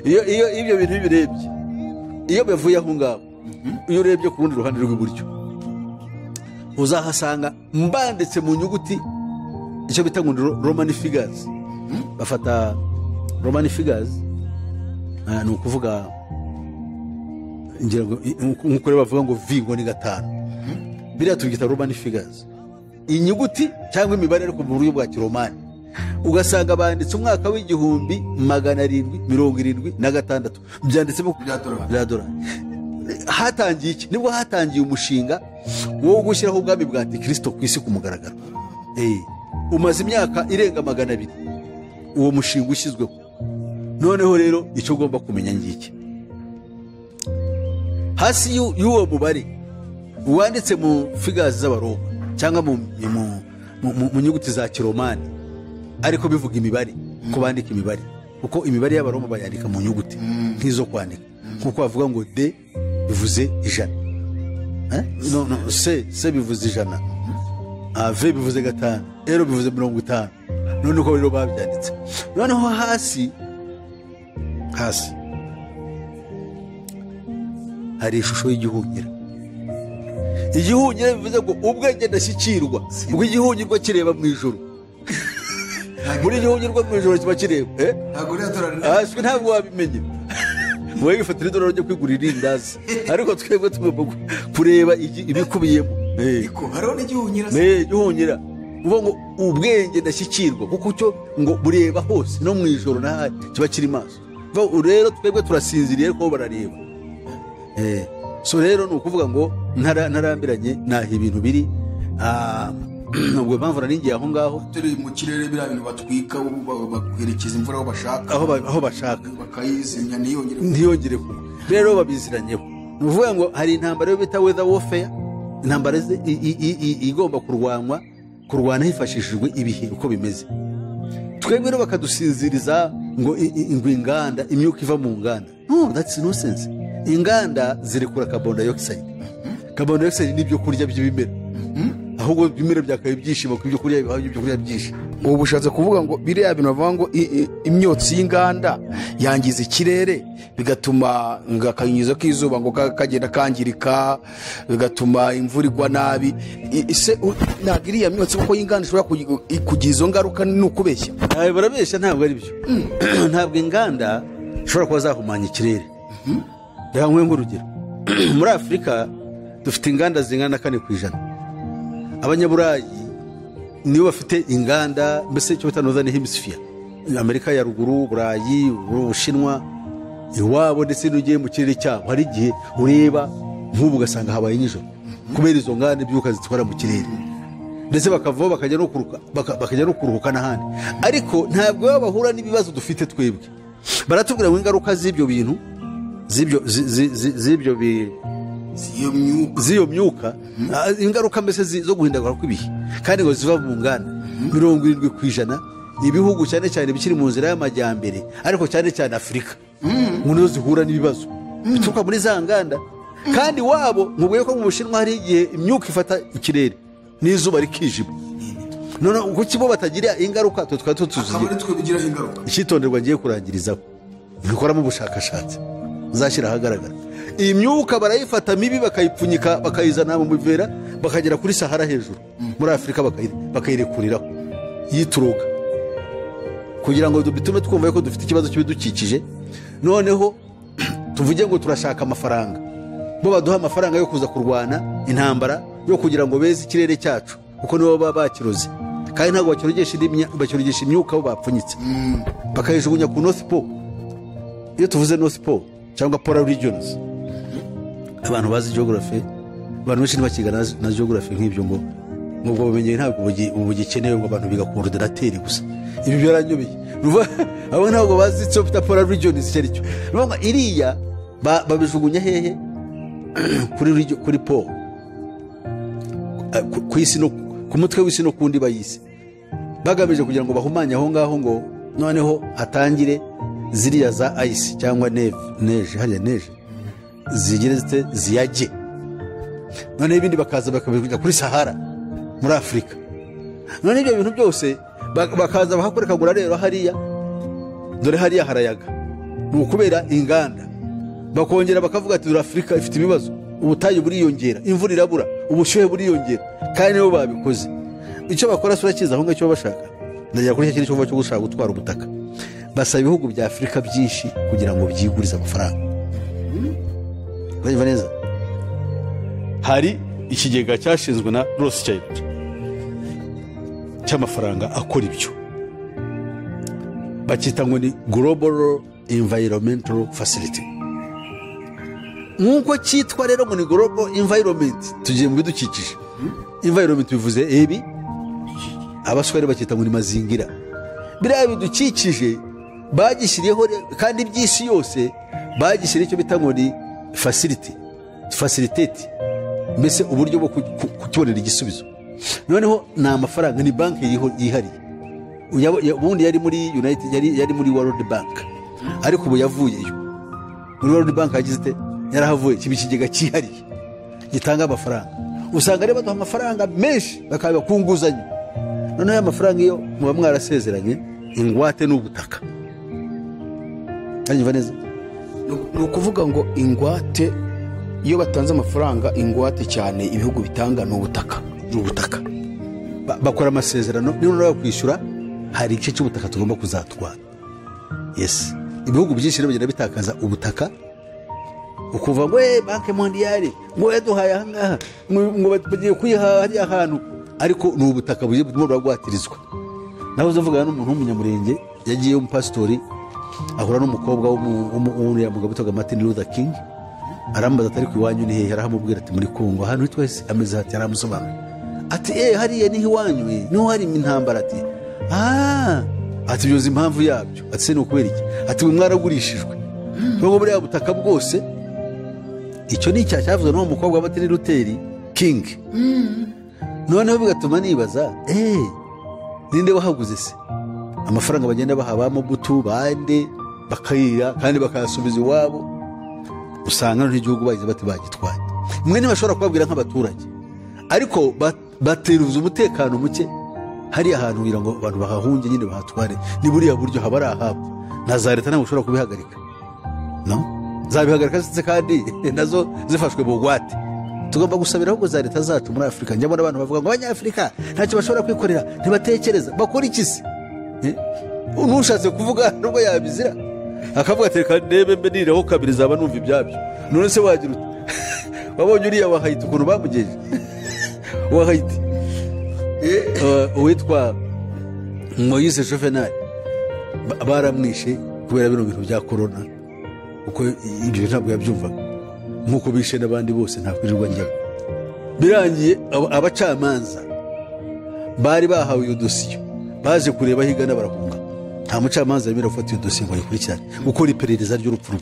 iyo ibyo bintu birebye, iyo bavuye aho ngaho, iyo urebye ku rundi ruhande rw'iburyo uzahasanga mbanditse mu nyuguti icyo bita ngo Roman figures. Bafata Roman figures ni ukuvuga ngira ngo nk'uko rero bavuga ngo v ngo ni 5 biriya tubyita roman figures, inyuguti cyangwa imibare ariko mu buryo bwa kiromani, ugasanga banditse umwaka w'igihumbi 776 byanditsemo bya dolari. Hatangiye iki? Nibwo hatangiye umushinga wo gushyiraho ubwami bwa Antikristo ku isi ku mugaragaro. Umaze imyaka irenga 200 uwo mushinga ushyizweho. Noneho rero icyo ugomba kumenya ngiki, hasi y'uwo mubare wanditse mu figures z'abaroma cyangwa mu nyuguti za kiromani, ariko bivuga imibare, ko bandika imibare, kuko imibare y'abaroma bayandika mu nyuguti nk'izo kwandika, kuko bavuga ngo d bivuze 100, c bivuze 100, v bivuze 5, r bivuze 50. none uko rero babyanditse. Noneho hasi hari ishusho y'igihunyira. Igihunyira bivuze ngo ubwenge ndashyikirwa, ubwo igihungirwa kireba mu ijuru. Muri igihungirwa mu ijuru kiba kireba, ntabwo wabimenye. Wowe wifatira idorari ryo kwigurira irindazi, ariko twebwe tugomba kureba ibikubiyemo. hariho n'igihunyira, igihunyira uvuga ngo ubwenge ndashyikirwa, kuko cyo ngo bureba hose no mu ijoro n'ahandi kiba kiri maso. Rero twebwe turasinziriye ariko barareba. So rero ni ukuvuga ngo ntarambiranye naho ibintu biri, ubwo mpamvu naringiye aho ngaho. turi mu kirere biriya bintu batwika bakwerekeza imvura aho bashaka bakayizimya ntiyongere kugwa. Rero babiziranyeho. Ni ukuvuga ngo hari intambara yo bita weather warfare, intambara igomba kurwana hifashishijwe ibihe uko bimeze. Twebwe rero bakadusinziriza ngo inganda, imyuka iva mu nganda. No, that's nonsense. Inganda zirekura carbon dioxide. Carbon dioxide ni ibyo kurya by'ibimera, ahubwo ibimera byakaye byishimo ku byo kurya bibaho ibyo kurya byinshi. ubu bushatse kuvuga ngo biriya bintu bavuga ngo imyotsi y'inganda yangiza ikirere, bigatuma akanyuzo k'izuba ngo kagenda kangirika, bigatuma imvura igwa nabi. Ese ntabwo iriya myotsi kuko y'inganda ishobora kugira izo ngaruka? ni ukubeshya. Barabeshya, ntabwo ari byo. Ntabwo inganda zishobora kuba zahumanya ikirere. Reka nkwe nk'urugero, muri Afurika dufite inganda zingana 4%. Abanyaburayi nibo bafite inganda, mbese icyo bita Northern Hemisphere, Amerika ya ruguru, Burayi, Ubushinwa, iwabo ndetse n'ugiye mu kirere cyabo hari igihe ureba nk'ubu ugasanga habaye nijoro kubera izo nganda ibyuka zitwara mu kirere, ndetse bakavaho bakajya no kuruhuka n'ahandi. Ariko ntabwo baba bahura n'ibibazo dufite twebwe. Baratubwira ngo ingaruka z'ibyo bintu, z'iyo myuka, ingaruka mbese zo guhindagura kw'ibihe, kandi ngo ziva mu nganda 70%. Ibihugu cyane cyane bikiri mu nzira y'amajyambere, ariko cyane cyane Afurika, ngo nizo zihura n'ibibazo bituruka muri za nganda. Kandi wabo nkubwiye ko mu Bushinwa hari igihe imyuka ifata ikirere n'izuba rikijima. None kuki bo batagira ingaruka, twari tuzigira ingaruka? Icyitonderwa ngiye kurangirizaho, bikoramo ubushakashatsi uzashyira ahagaragara. Iyi myuka barayifata mibi, bakayipfunyika, bakayizana mu bivera, bakagera kuri Sahara hejuru muri Afurika, bakayirekuriraho yituruka, kugira ngo bitume twumva ko dufite ikibazo cy'ibidukikije. Noneho tuvuge ngo turashaka amafaranga, bo baduha amafaranga yo kuza kurwana intambara yo kugira ngo beze ikirere cyacu, kuko nibo baba bakiroze, kandi ntabwo bakirogesha imyuka bo bapfunyitse, bakayijugunya ku North Pole. Iyo tuvuze North Pole cyangwa Polar Regions, abantu bazi geography, abantu benshi ntibakigana na geography nk'ibyo, ngo bumenye ntabwo bugikenewe, ngo abantu biga ku ordinateri gusa. Ibi byaranyobeye, abo ntabwo bazi icyo bita Polar Regions icyo ari cyo. Nuvuga iriya babijugunya hehe? kuri pole, ku isi no ku mutwe w'isi no kundi bayise, bagamije kugira ngo bahumanye aho ngaho, ngo noneho hatangire ziriya za ice cyangwa neje, hariya neje zigire ziyage. Noneho ibindi bakaza bakabijya kuri Sahara muri Afurika. None ibyo bintu byose bakaza bahakoreka ngo rero hariya, dore hariya harayaga, ni ukubera inganda. Bakongera bakavuga ati dore Afurika ifite ibibazo, ubutayu buriyongera, imvura irabura, ubushyuhe buriyongera, kandi nibo babikoze. Icyo bakora sura kiza aho ngacyo bashaka, ndagira kuri cyo kintu cyo gushaka gutwara ubutaka. basaba ibihugu bya Afurika byinshi kugira ngo byigurize amafaranga. Urumva neza? Hari ikigega cyashinzwe na Rothschild cy'amafaranga akora ibyo, bakita ngo ni Global Environmental Facility. Nk'uko cyitwa rero ngo ni Global Environment, tugiye mu bidukikije. Environment bivuze ebi, abaswahili bakita ngo ni mazingira. Biriya bidukikije bagishyiriyeho kandi iby'isi yose bagishyiriye icyo bita ngo ni facilitate, mbese uburyo bwo kukibonera igisubizo. Noneho ni amafaranga, ni banki yihariye. Ubundi yari muri United, yari muri World Bank, ariko ubu yavuyeyo. Muri World Bank yagize ite, yarahavuye, kiba ikigega cyihariye gitanga amafaranga. Usanga rero baduha amafaranga menshi bakaba ku nguzanyo. Noneho aya mafaranga iyo muba mwarasezeranye ingwate n'ubutaka. Urumva neza? Ni ukuvuga ngo ingwate, iyo batanze amafaranga ingwate cyane ibihugu bitanga n'ubutaka. Bakora amasezerano, niba nawe kwishyura hari igice cy'ubutaka tugomba kuzatwara. Yes, ibihugu byinshi rero bigenda bitakaza ubutaka, ukuva ngo banki mondiale ngo yaduhaye ahangaha ngo bagiye kuyiha hariya hantu, ariko ni ubutaka bugiye buragwatirizwa. Naho uzavugana n'umuntu w'umunyamurenge yagiye umupasitori, ahura n'umukobwa w'umuriya mugabo witwaga Martin Luther King, arambaza atari ku iwanyu ni hehe, aramubwira ati muri Kongo ahantu twese ameze hati, aramusobanura ati hariya niho iwanyu niho hari intambara. Ati byoza impamvu yabyo. Ati se ni ukubera iki? Ati mwaragurishijwe nubwo buriya butaka bwose. Icyo ni icyaha cyavuzwe n'uwo mukobwa wa Martin Luther King. Noneho bigatuma nibaza ninde wahaguze se? Amafaranga bagenda baha Mobutu bande bakayira kandi bakayasubiza iwabo, usanga n'igihugu bagize bati bagitwaye. Mwe ntibashobora kubabwira nk'abaturage, ariko bateruza umutekano muke hariya ahantu kugira ngo abantu bahahunge nyine bahatware. Ni buriya buryo haba ari ahabwo, na za leta ntabwo ushobora kubihagarika, no zabihagarika ndetse kandi nazo zifashwe bugwate. Tugomba gusabira ahubwo za leta zacu muri Afurika. Njya mbona abantu bavuga ngo abanyafurika ntacyo bashobora kwikorera, ntibatekereza, bakora iki se? Unushatse kuvuga nubwo yabizira akavuga ati reka ndebe mbe nireho kabiri zaba numva ibyabyo. None se wagira uti wabonye uriya wa Haiti ukuntu bamugeje wa Haiti uwitwa Moise Juvenal, baramwishe kubera bino bintu bya corona, uko ibyo ntabwo yabyumva, nkuko bishe n'abandi bose ntakwirirwa njya. Birangiye abacamanza bari bahawe iyo dosiye, baje kureba higana barakunga. Nta mucamanza yemera gufata iyo dosiye ngo yikurikirane gukora iperereza ry'urupfu rwe.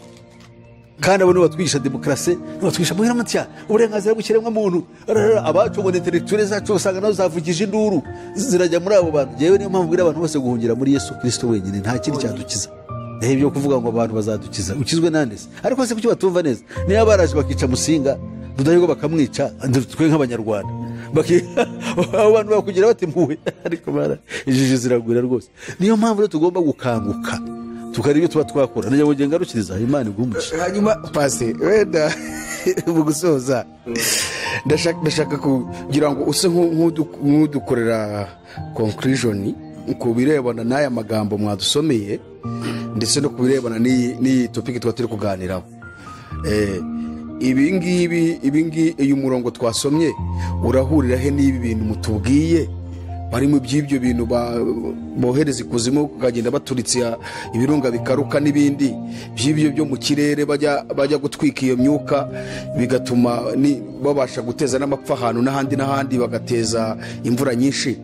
Kandi abo batwigisha demokarasi, batwigisha muhiramutya uburenganzira bw'ikiremwa muntu. Abacu ngo intellectuelle zacu usanga nazo zavugije induru zirajya muri abo bantu. Jewe niyo mpamvu bwira abantu bose guhungira muri Yesu Kristo wenyine, nta kindi cyadukiza. Ibyo kuvuga ngo abantu bazadukiza, ukizwe nande se? Ariko se kuki batumva neza? Niyo baraje bakica Musinga, Rudahigwa bakamwica, twe nk'abanyarwanda abantu bakugira bati mpuwe, ariko bara ijiji ziragwira rwose. Niyo mpamvu rero tugomba gukanguka tukari ibyo tuba twakora. Najya ngo ngarukiriza Imana igumuce. Hanyuma pase wenda mu gusoza ndashaka kugira ngo use nk'udukorera conclusion ku birebana n'aya magambo mwadusomeye, ndetse no ku birebana n'iyi topic twa turi kuganiraho. Ibi ngibi uyu murongo twasomye urahurira he n'ibi bintu mutubwiye? Bari mu by'ibyo bintu bohereza ikuzimu kugenda baturitse ibirunga bikaruka n'ibindi by'ibyo byo mu kirere bajya gutwika iyo myuka, bigatuma babasha guteza n'amapfa ahantu n'ahandi bagateza imvura nyinshi.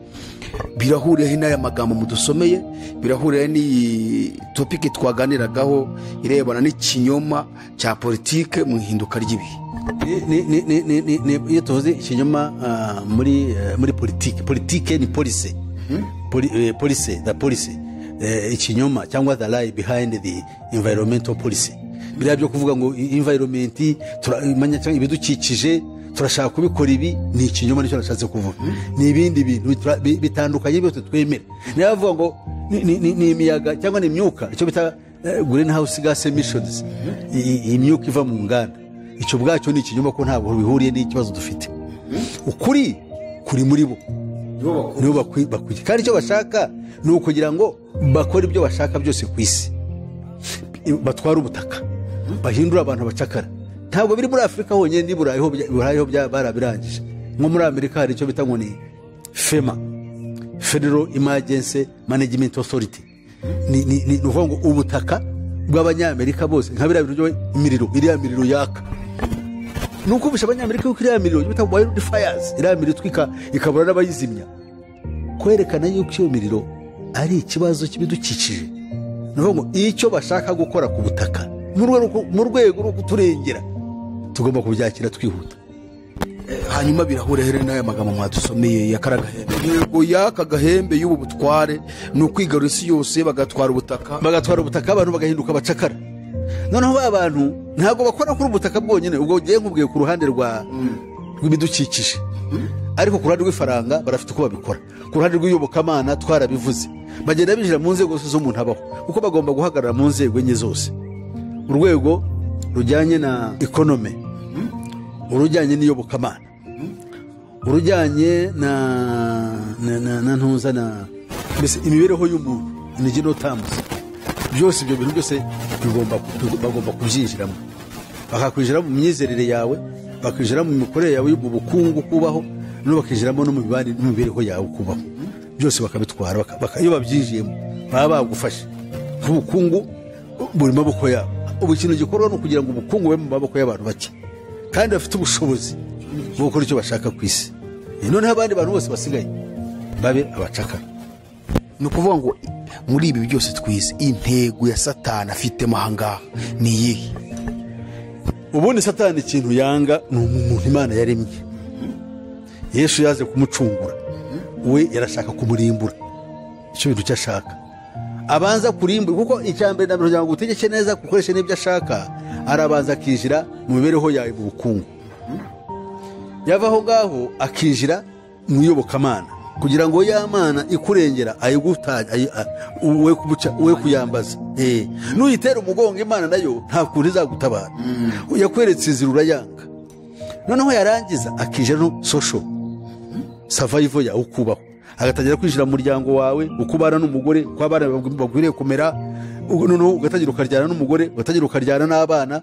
Birahuriye he n'aya magambo mudusomeye? Birahuriye n'iyi topic twaganiragaho irebana n'ikinyoma cya politike mu ihinduka ry'ibihe? Iyo tuvuze ikinyoma muri politike ni policy, ikinyoma cyangwa the lie behind the environmental policy. Biriya byo kuvuga ngo environment turamanya cyangwa ibidukikije turashaka kubikora, ibi ni ikinyoma, nicyo nashatse kuvuga. Ni ibindi bintu bitandukanye byo twemera. Niyo bavuga ngo ni imiyaga cyangwa ni imyuka, icyo bita greenhouse gas emissions, imyuka iva mu nganda, icyo bwacyo ni ikinyoma, ko ntabwo bihuriye n'ikibazo dufite. Ukuri kuri muri bo nibo bakwiye, kandi icyo bashaka ni ukugira ngo bakore ibyo bashaka byose ku isi, batware ubutaka, bahindura abantu abacakara. Ntabwo biri muri Afurika honyine, ni Burayi ho barabirangije. Nko muri Amerika hari icyo bita ngo ni FEMA, Federal Emergency Management Authority. Ni ukuvuga ngo ubutaka bw'abanyamerika bose nka biriya bintu iriya miriro yaka, ni ukubisha abanyamerika yuko iriya miriro bita wild fires, iriya miriro itwika ikabura n'abayizimya, kwerekana yuko iyo miriro ari ikibazo cy'ibidukikije. Ni ukuvuga ngo icyo bashaka gukora ku butaka mu rwego rwo kuturengera tugomba kubyakira twihuta. hanyuma birahurehere n'aya magambo mwadusomeye ya karagahembe. Yego yaka gahembe y'ubu butware ni ukwigarura isi yose, bagatwara ubutaka abantu bagahinduka abacakara. Noneho ba bantu ntabwo bakora kuri ubutaka bwonyine, ubwo ugiye nkubwiye ku ruhande rw'ibidukikije, ariko ku ruhande rw'ifaranga barafite uko babikora. Ku ruhande rw'iyobokamana twarabivuze, bagenda binjira mu nzego zose z'umuntu abaho, kuko bagomba guhagarara mu nzego enye zose: urwego rujyanye na ekonome, urujyanye n'iyobokamana, urujyanye na ntuza na mbese imibereho y'umuntu, imigino tamuzi. Byose ibyo bintu byose bagomba kubyinjiramo, bakakwinjiramo mu myizerere yawe, bakwinjira mu mikorere yawe, mu bukungu kubaho, no bakinjiramo no mu mibereho yawe kubaho. Byose bakabitwara, iyo babyinjiyemo baba bagufashe. Ubukungu buri maboko yabo. Ubu ikintu gikorwa ni ukugira ngo ubukungu bube mu maboko y'abantu bake kandi bafite ubushobozi bwo gukora icyo bashaka ku isi, noneho abandi bantu bose basigaye babe abacakara. Ni ukuvuga ngo muri ibi byose twize, intego ya Satani afitemo ahangaha ni iyihe? Ubundi Satani ikintu yanga ni umuntu Imana yaremye. Yesu yaje kumucungura, we yarashaka kumurimbura. Icyo bintu cyashaka abanza kurimbura, kuko icyambere na kugira ngo utegeke neza gukoresha n'ibyo ashaka, arabanza akijira mu mibereho yawe, mu bukungu. Yava aho ngaho akinjira mu iyobokamana, kugira ngo ya mana ikurengera ayigutanye, we kuyambaza. Nuyitera umugongo Imana nayo nta kuntu izagutabara, yakweretse inzira urayanga. Noneho yarangiza akijira no social survival yawe ukubaho, agatangira kwinjira mu muryango wawe, ukubana n'umugore, uko abana bagwiriye kumera, noneho ugatangira ukaryana n'umugore, ugatangira ukaryana n'abana,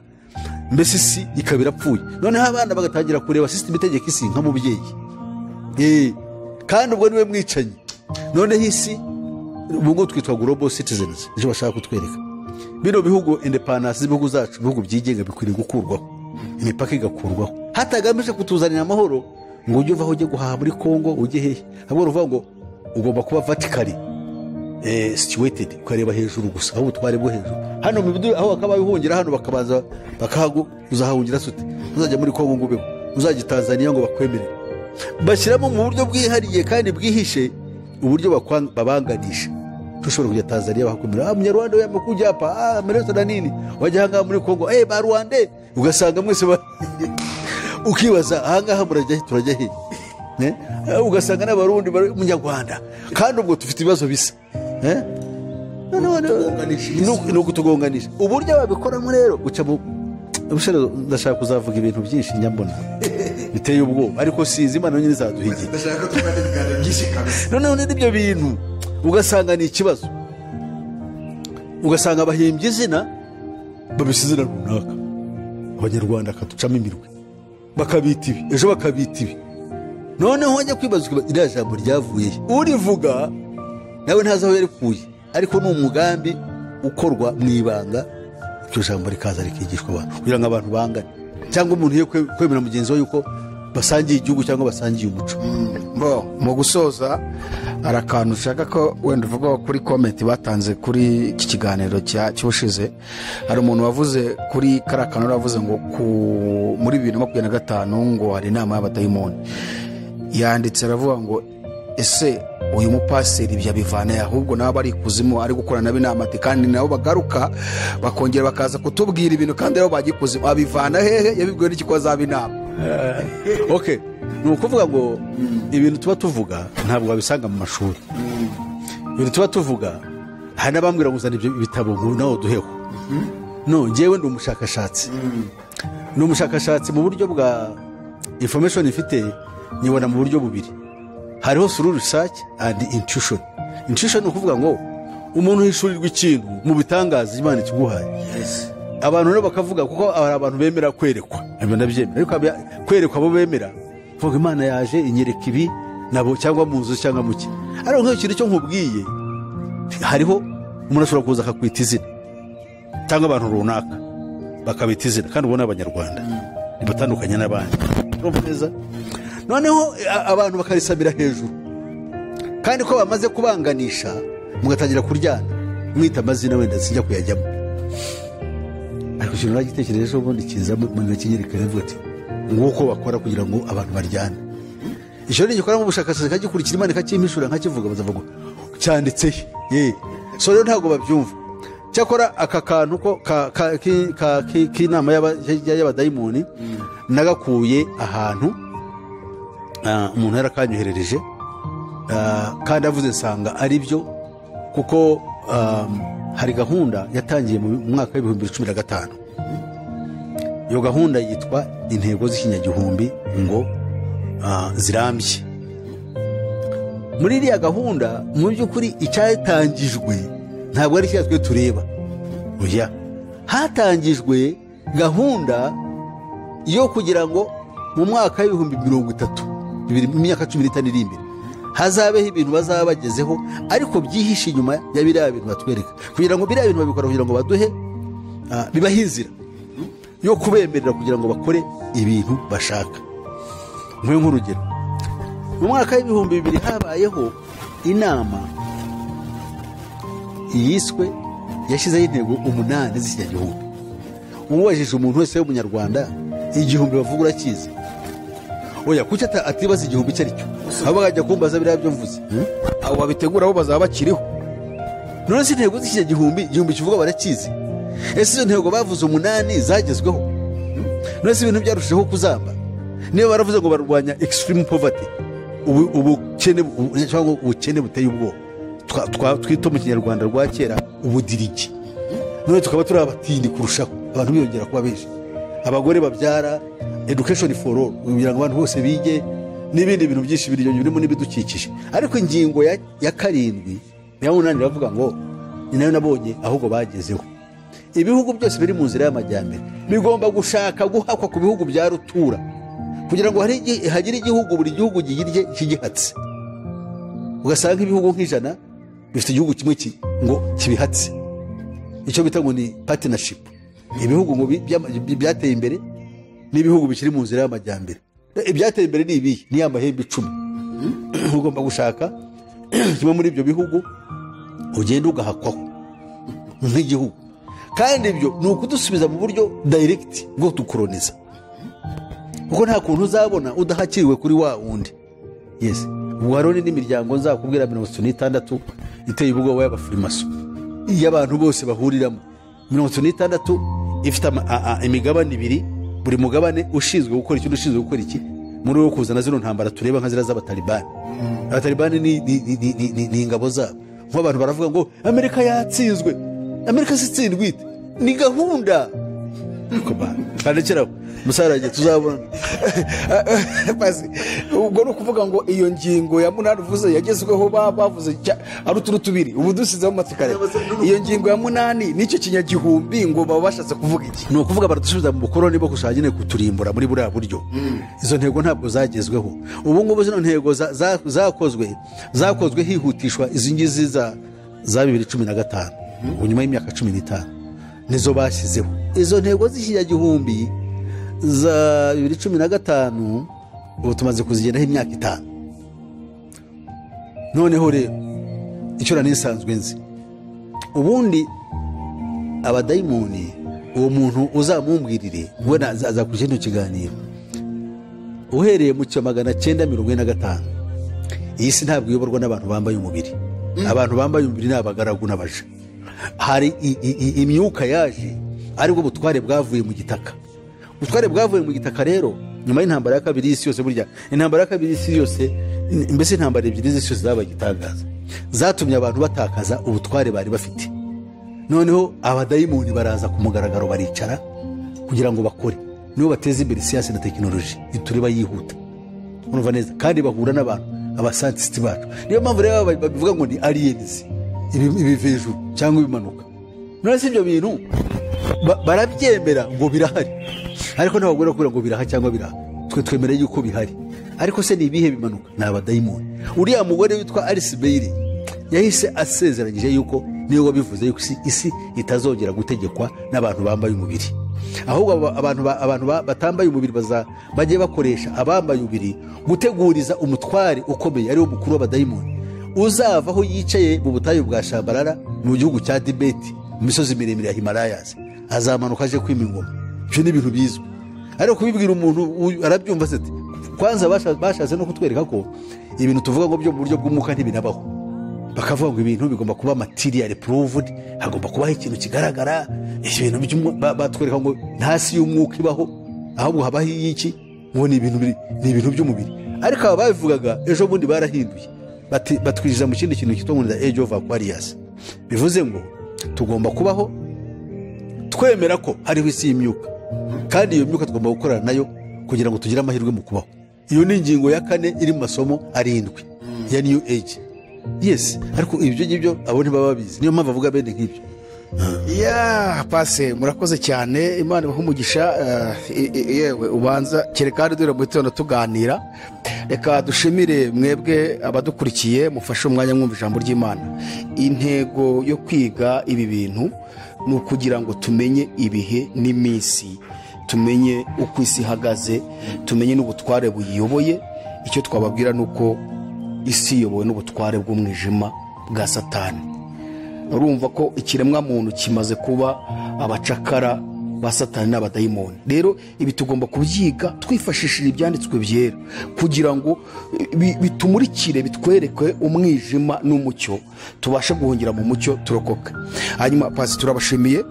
mbese isi ikaba irapfuye. Noneho abana bagatangira kureba system itegeka isi nk'umubyeyi, kandi ubwo niwe mwicanyi. Noneho isi ubwo twitwa global citizens, nicyo bashaka kutwereka. Bino bihugu independence z'ibihugu zacu, ibihugu byigenga bikwiriye gukurwaho, imipaka igakurwaho, hatagamije kutuzanira amahoro ngo ujye uvaho ujye guhaha muri Kongo ujye hehe. Ahubwo uvuga ngo ugomba kuba vertically situated, ukareba hejuru gusa, aho ubutware bwo hejuru. Hano mu bidu aho bakaba bihungira, hano bakabaza uzahahungira sute, uzajya muri Kongo ngo ubeho, uzajya Tanzania ngo bakwemerere. Bashyiramo mu buryo bwihariye kandi bwihishe uburyo babanganisha. Tushobora kujya Tanzania bakakwemera, Munyarwanda we mukujya hapa, Meresa na nini, wajya hanga muri Kongo, ba Rwanda, ugasanga mwese ukibaza ahangaha murajya turajya he, ugasanga n'abarundi bari Munyarwanda, kandi ubwo dufite ibibazo bisa, no kutugonganisha. Uburyo babikoramo rero guca mu ubushero. Ndashaka kuzavuga ibintu byinshi nyambona biteye ubwoba, ariko sinzi Imana nyine izaduhigiye. Ndashaka tugane ibiganiro byinshi kabisa. Noneho n'ibyo bintu ugasanga ni ikibazo, ugasanga abahimbye izina babise izina runaka, Abanyarwanda akaducamo imirwe, bakabita ibi, ejo bakabita ibi. Noneho wajya kwibaza iriya jambo ryavuye, urivuga nawe ntazi aho yarikuye, ariko ni umugambi ukorwa mu ibanga, iryo jambo rikaza rikigishwa abantu kugira ngo abantu bangane, cyangwa umuntu ye kwemera mugenzi we yuko basangiye igihugu cyangwa basangiye umuco. Mu gusoza hari akantu ushaka ko wenda uvuga kuri comment batanze kuri iki kiganiro cy'ubushize. Hari umuntu wavuze kuri kariya kantu, yavuze ngo muri 2025 ngo hari inama y'abadayimoni. Yanditse aravuga ngo ese uyu mupaseri ibyo abivana ahubwo nabo bari kuzimu, ari gukorana n'inama, kandi nabo bagaruka bakongera bakaza kutubwira ibintu kandi nabo bagikuzimu, abivana hehe? Yabibwiwe n'iki ko azaba inama? Okay, ni ukuvuga ngo ibintu tuba tuvuga ntabwo babisanga mu mashuri. Ibintu tuba tuvuga hari n'abambwira ngo uzane ibyo bitabo ngo nawe duheho. No, njyewe ndi umushakashatsi. Ni umushakashatsi mu buryo bwa information ifite, nyibona mu buryo bubiri. hariho through research and intuition. Intuition ni ukuvuga ngo umuntu hishurirwa ikintu mu bitangaza Imana ikiguhaye. Abantu rero bakavuga kuko hari abantu bemera kwerekwa, ibyo ndabyemera, ariko kwerekwa abo bemera vuga Imana yaje inyereka ibi nabo cyangwa mu nzu cyangwa muki. Ariko nk'ikintu cyo nkubwiye, hariho umuntu ashobora kuza akakwita izina cyangwa abantu runaka bakabita izina kandi ubona abanyarwanda nibatandukanye n'abandi. Urumva neza? Noneho abantu bakarisabira hejuru, kandi ko bamaze kubanganisha mugatangira kuryana mwita amazina wenda sijya kuyajyamo. Ariko ikintu nagitekereje ubundi kiza mu kinyereka revuga ati nguko bakora kugira ngo abantu baryane. Icyo ni gikora mu bushakashatsi kagikurikira Imana kakimpishura nkakivuga bazavuga cyanditse so rero ntago babyumva. Cyakora aka kantu ko k'inama y'abadayimoni nagakuye ahantu umuntu yarakanyoherereje kandi avuze nsanga ari byo, kuko hari gahunda yatangiye mu mwaka wa 2015. Iyo gahunda yitwa intego z'ikinyagihumbi ngo zirambye. Muri iriya gahunda mu by'ukuri icyatangijwe ntabwo ari cyatwe tureba, oya, hatangijwe gahunda yo kugira ngo mu mwaka wa 2030 mu myaka 15 iri imbere hazabeho ibintu bazaba bagezeho, ariko byihishe inyuma ya biriya bintu batwereka, kugira ngo biriya bintu babikora kugira ngo baduhe bibahe inzira yo kubemerera kugira ngo bakore ibintu bashaka. Nk'urugero, mu mwaka wa 2000 habayeho inama yiswe yashyizeho intego 8 z'ikinyagihumbi. Umubajije umuntu wese w'umunyarwanda igihumbi bavuga urakizi? Oya, kuki atibaza igihumbi icyo ari cyo? Abo bajya kumbaza biriya byo mvuze, abo babitegura bo bazaba bakiriho. None se intego z'ikinyagihumbi kivuga barakizi? Ese izo ntego bavuze 8 zagezweho? None se ibintu byarushijeho kuzamba? Niba baravuze ngo barwanya extreme poverty, ubukene buteye ubwoba, twita mu kinyarwanda rwa kera ubudirigi, none tukaba turi abatindi kurushaho, abantu biyongera kuba benshi, abagore babyara, education for all kugira ngo abantu bose bige, n'ibindi bintu byinshi birimo n'ibidukikije. Ariko ingingo ya 7 ya 8 iravuga ngo ni nayo nabonye ahubwo bagezeho. Ibihugu byose biri mu nzira y'amajyambere bigomba gushaka guhakwa ku bihugu bya rutura, kugira ngo hagire igihugu, buri gihugu gihirye kigihatse. Ugasanga ibihugu nk'ijana bifite igihugu kimwe ngo kibihatse, icyo bita ngo ni partnership. Ibihugu ngo byateye imbere n'ibihugu bikiri mu nzira y'amajyambere. Ibyateye imbere ni ibihe? Ni amahembe 10. Ugomba gushaka kimwe muri ibyo bihugu ugenda ugahakwaho nk'igihugu, kandi ibyo ni ukudusubiza mu buryo direct bwo tukoloniza, kuko nta kuntu uzabona udahakiriwe kuri wa wundi. Yes, uwarone n'imiryango nzakubwira 96 iteye ubwoba y'abafurimaso, iyo abantu bose bahuriramo 96 ifite imigabane 2, buri mugabane ushinzwe gukora iki ushinzwe gukora iki, muri wo kuzana zino ntambara tureba nka zira z'abatalibani. Abatalibani ni ingabo zabo. Nk'abantu baravuga ngo Amerika yatsinzwe. Amerika sitsindwe, ni gahunda kandekeraho musarage tuzabona. Basi ubwo no kuvuga ngo iyo ngingo ya 8 uvuze yagezweho bavuze ari tubiri, ubu dusizeho amatikare. Iyo ngingo ya 8 nicyo kinyagihumbi ngo babashatse kuvuga iki? Ni ukuvuga baradusubiza mu bukoroni bwo gushaka nyine kuturimbura muri buriya buryo. Izo ntego ntabwo zagezweho. Ubu ngubu zino ntego zakozwe hihutishwa izi ngizi za 2015, nyuma y'imyaka 15 nizo bashyizeho. Izo ntego z'ikinyagihumbi za 2015 ubu tumaze kuzigendaho imyaka 5. Noneho rero icyo nanisanzwe nzi, ubundi abadayimoni, uwo muntu uzamumbwirire we aza kugenda ikiganiro uhereye mu 1945. Iyi si ntabwo iyoborwa n'abantu bambaye umubiri. Abantu bambaye umubiri ni abagaragu n'abaja. Hari imyuka yaje, aribwo butware bwavuye mu gitaka. Ubutware bwavuye mu gitaka rero nyuma y'intambara ya kabiri y'isi yose. Burya intambara ya kabiri y'isi yose, mbese intambara ebyiri z'isi yose zabaye igitangaza, zatumye abantu batakaza ubutware bari bafite. Noneho abadayimoni baraza ku mugaragaro baricara kugira ngo bakore, nibo bateza imbere siyansi na tekinoloji itureba yihuta. Urumva neza? Kandi bahura n'abantu abasantisiti bacu. Niyo mpamvu rero babivuga ngo ni aliens, ibiva hejuru cyangwa ibimanuka. None si ibyo bintu barabyemera ngo birahari, ariko ntabwo kubwira ngo biraha cyangwa biraha, twe twemereye yuko bihari. Ariko se ni ibihe bimanuka? Ni abadayimoni. Uriya mugore witwa Alice Bailey yahise asezeranyije yuko niyo wabivuze yuko isi itazongera gutegekwa n'abantu bambaye umubiri, ahubwo abantu batambaye umubiri bagiye bakoresha abambaye umubiri guteguriza umutware ukomeye ariwo mukuru w'abadayimoni uzava aho yicaye mu butayu bwa Shambarara mu gihugu cya Tibeti mu misozi miremire ya Himalayas, azamanuka aje kwima ingoma. Ibyo ni ibintu bizwi, ariko kubibwira umuntu arabyumva se. Kwanza bashatse no kutwereka ko ibintu tuvuga ngo byo mu buryo bw'umwuka ntibinabaho, bakavuga ngo ibintu bigomba kuba material proved, hagomba kubaho ikintu kigaragara. Ibintu batwereka ngo nta si y'umwuka ibaho, ahubwo habaho iki ngo ni ibintu by'umubiri. Ariko aba babivugaga ejo bundi barahinduye, batwinjiza mu kindi kintu cyitwa ngo the age of Aquarius. Bivuze ngo tugomba kubaho twemera ko hariho isi y'imyuka, kandi iyo myuka tugomba gukorana nayo kugira ngo tugire amahirwe mu kubaho. Iyo ni ingingo ya 4 iri mu masomo 7 ya New Age. Yes, ariko ibyo ngibyo abo ntibaba babizi, niyo mpamvu avuga bene nk'ibyo. Pase murakoze cyane, Imana ibahe umugisha. Yewe ubanza kerekane dore mu gitondo tuganira. Reka dushimire mwebwe abadukurikiye, mufashe umwanya mwumva ijambo ry'Imana. Intego yo kwiga ibi bintu ni ukugira ngo tumenye ibihe n'iminsi, tumenye uko isi ihagaze, tumenye n'ubutware buyiyoboye. Icyo twababwira ni uko isi iyobowe n'ubutware bw'umwijima bwa Satani. Urumva ko ikiremwa muntu kimaze kuba abacakara ba Satani n'abadayimoni. Rero ibi tugomba kubyiga twifashishije ibyanditswe byera kugira ngo bitumurikire, bitwereke umwijima n'umucyo, tubashe guhungira mu mucyo turokoke. Hanyuma pasi turabashimiye,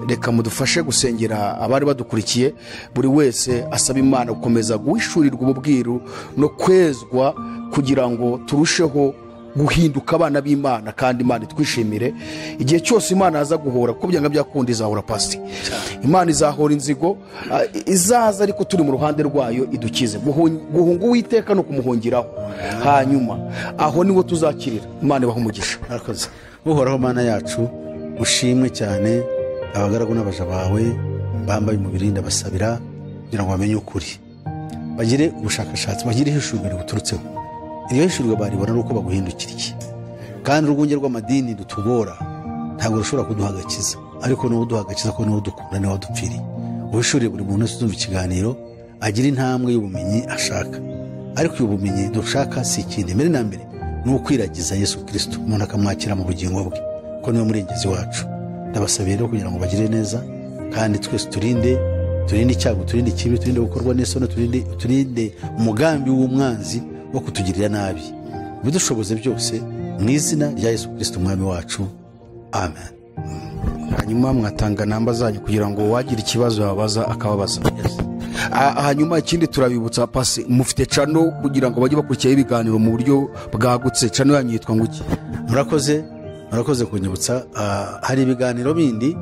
reka mudufashe gusengera abari badukurikiye. Buri wese asaba Imana gukomeza guhishurirwa ububwiru no kwezwa kugira ngo turusheho guhinduka abana b'Imana, kandi Imana twishimire. Igihe cyose Imana aza guhora, kuko byanga byakunda izahora pasi. Imana izahora inzigo, izaza ariko turi mu ruhande rwayo idukize. Guhunga Uwiteka no kumuhungiraho, hanyuma aho niwo tuzakirira. Imana ibahe umugisha. Murakoze. Uhoraho Mana yacu, ushimwe cyane. Abagaragu n'abaja bawe bambaye umubiri ndabasabira kugira ngo bamenye ukuri, bagire ubushakashatsi, bagire ihishurwa ributurutseho. Iyo hishurwa baribona uko baguhindukiriye, kandi urwunge rw'amadini dutugora ntabwo rushobora kuduhagakiza, ariko n'uwo duhagakiza ko n'uwo dukunda n'uwo dupfiriye. Uhishuriye buri muntu wese uzumva ikiganiro agira intambwe y'ubumenyi ashaka, ariko uyu bumenyi dushaka si ikindi, mbere na mbere ni ukwiragiza Yesu Kristo, umuntu akamwakira mu bugingo bwe ko niwe murengezi wacu. Ndabasabiye rero kugira ngo bagire neza, kandi twese turinde icyago, turinde ikibi, turinde gukorwa n'isoni, turinde umugambi w'umwanzi wo kutugirira nabi. Bidushoboze byose mu izina rya Yesu Kristo umwami wacu, amen. Hanyuma mwatanga namba zanyu kugira ngo wagira ikibazo yabaza akababaza. Hanyuma ikindi turabibutsa pasi, mufite channel kugira ngo bajye bakurikira ibiganiro mu buryo bwagutse. Channel yanyu yitwa nguki? Murakoze kunyibutsa. Hari ibiganiro bindi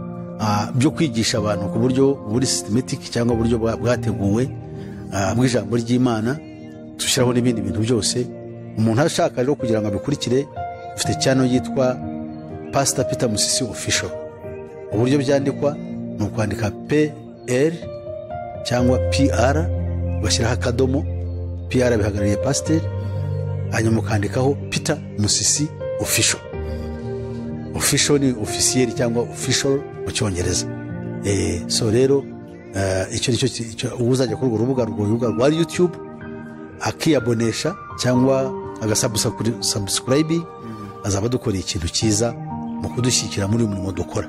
byo kwigisha abantu ku buryo buri systematic cyangwa uburyo bwateguwe bw'ijambo ry'Imana. Tushyiraho n'ibindi bintu byose umuntu ashaka rero kugira ngo abikurikire. Ufite channel yitwa Pastor Peter Musisi Official. Uburyo byandikwa ni ukwandika PR cyangwa PR, bashyiraho akadomo, PR bihagarariye Pastor, hanyuma ukandikaho Peter Musisi Official. Official ni officiel cyangwa official mu Cyongereza. So rero icyo uzajya kuri urubuga rwa YouTube akiyabonesha cyangwa agasubscribe, azaba dukoreye ikintu cyiza mu kudushyikira muri uyu murimo dukora,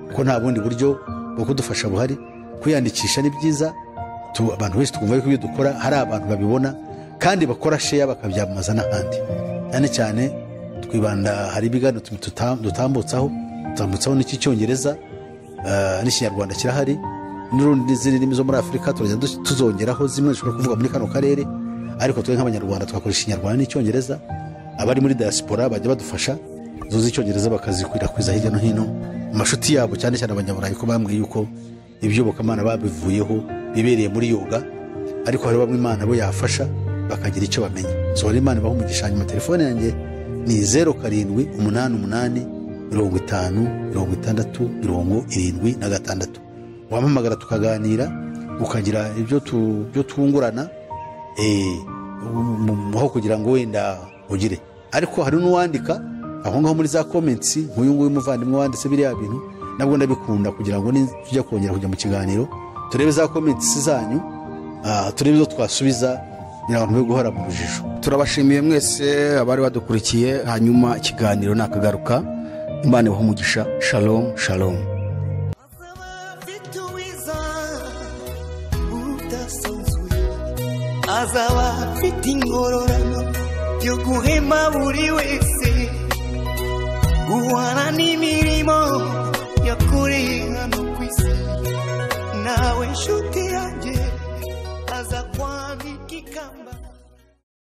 kuko nta bundi buryo bwo kudufasha buhari. Kwiyandikisha ni byiza, abantu wese tukumva ko ibyo dukora hari abantu babibona kandi bakora share bakabyamamaza n'ahandi. Cyane twibanda, hari ibiganiro dutambutsaho n'iki Cyongereza n'Ikinyarwanda kirahari, n'izindi ndimi zo muri Afurika turagenda tuzongeraho zimwe zishobora kuvuga muri kano karere, ariko twe nk'Abanyarwanda twakoresha Ikinyarwanda n'Icyongereza. Abari muri diaspora bajya badufasha zo z'Icyongereza bakazikwirakwiza hirya no hino mu mashuti yabo, cyane cyane Abanyaburayi, ko bambwiye yuko iby'Iyobokamana babivuyeho bibereye muri yoga, ariko hari bamwe Imana bo yafasha bakagira icyo bamenya. sohora imana ibaho umugisha. Hanyuma telefone yanjye ni 07 85 50 60 76. wampamagara tukaganira ukagira ibyo twungurana aho kugira ngo wenda ugire. Ariko hari n'uwandika aho ngaho muri za comments nk'uyu nguyu umuvandimwe wanditse biriya bintu, nabwo ndabikunda kugira ngo nijya kongera kujya mu kiganiro turebe za comments zanyu, turebe izo twasubiza kugira ngo ntube guhora mu rujijo. turabashimiye mwese abari badukurikiye, hanyuma ikiganiro nakagaruka. Imana ibahe umugisha. Shalom shalom. azaba afite ingororano yo guhema buri wese, guhana n'imirimo yakoreye hano ku isi. Nawe nshuti yanjye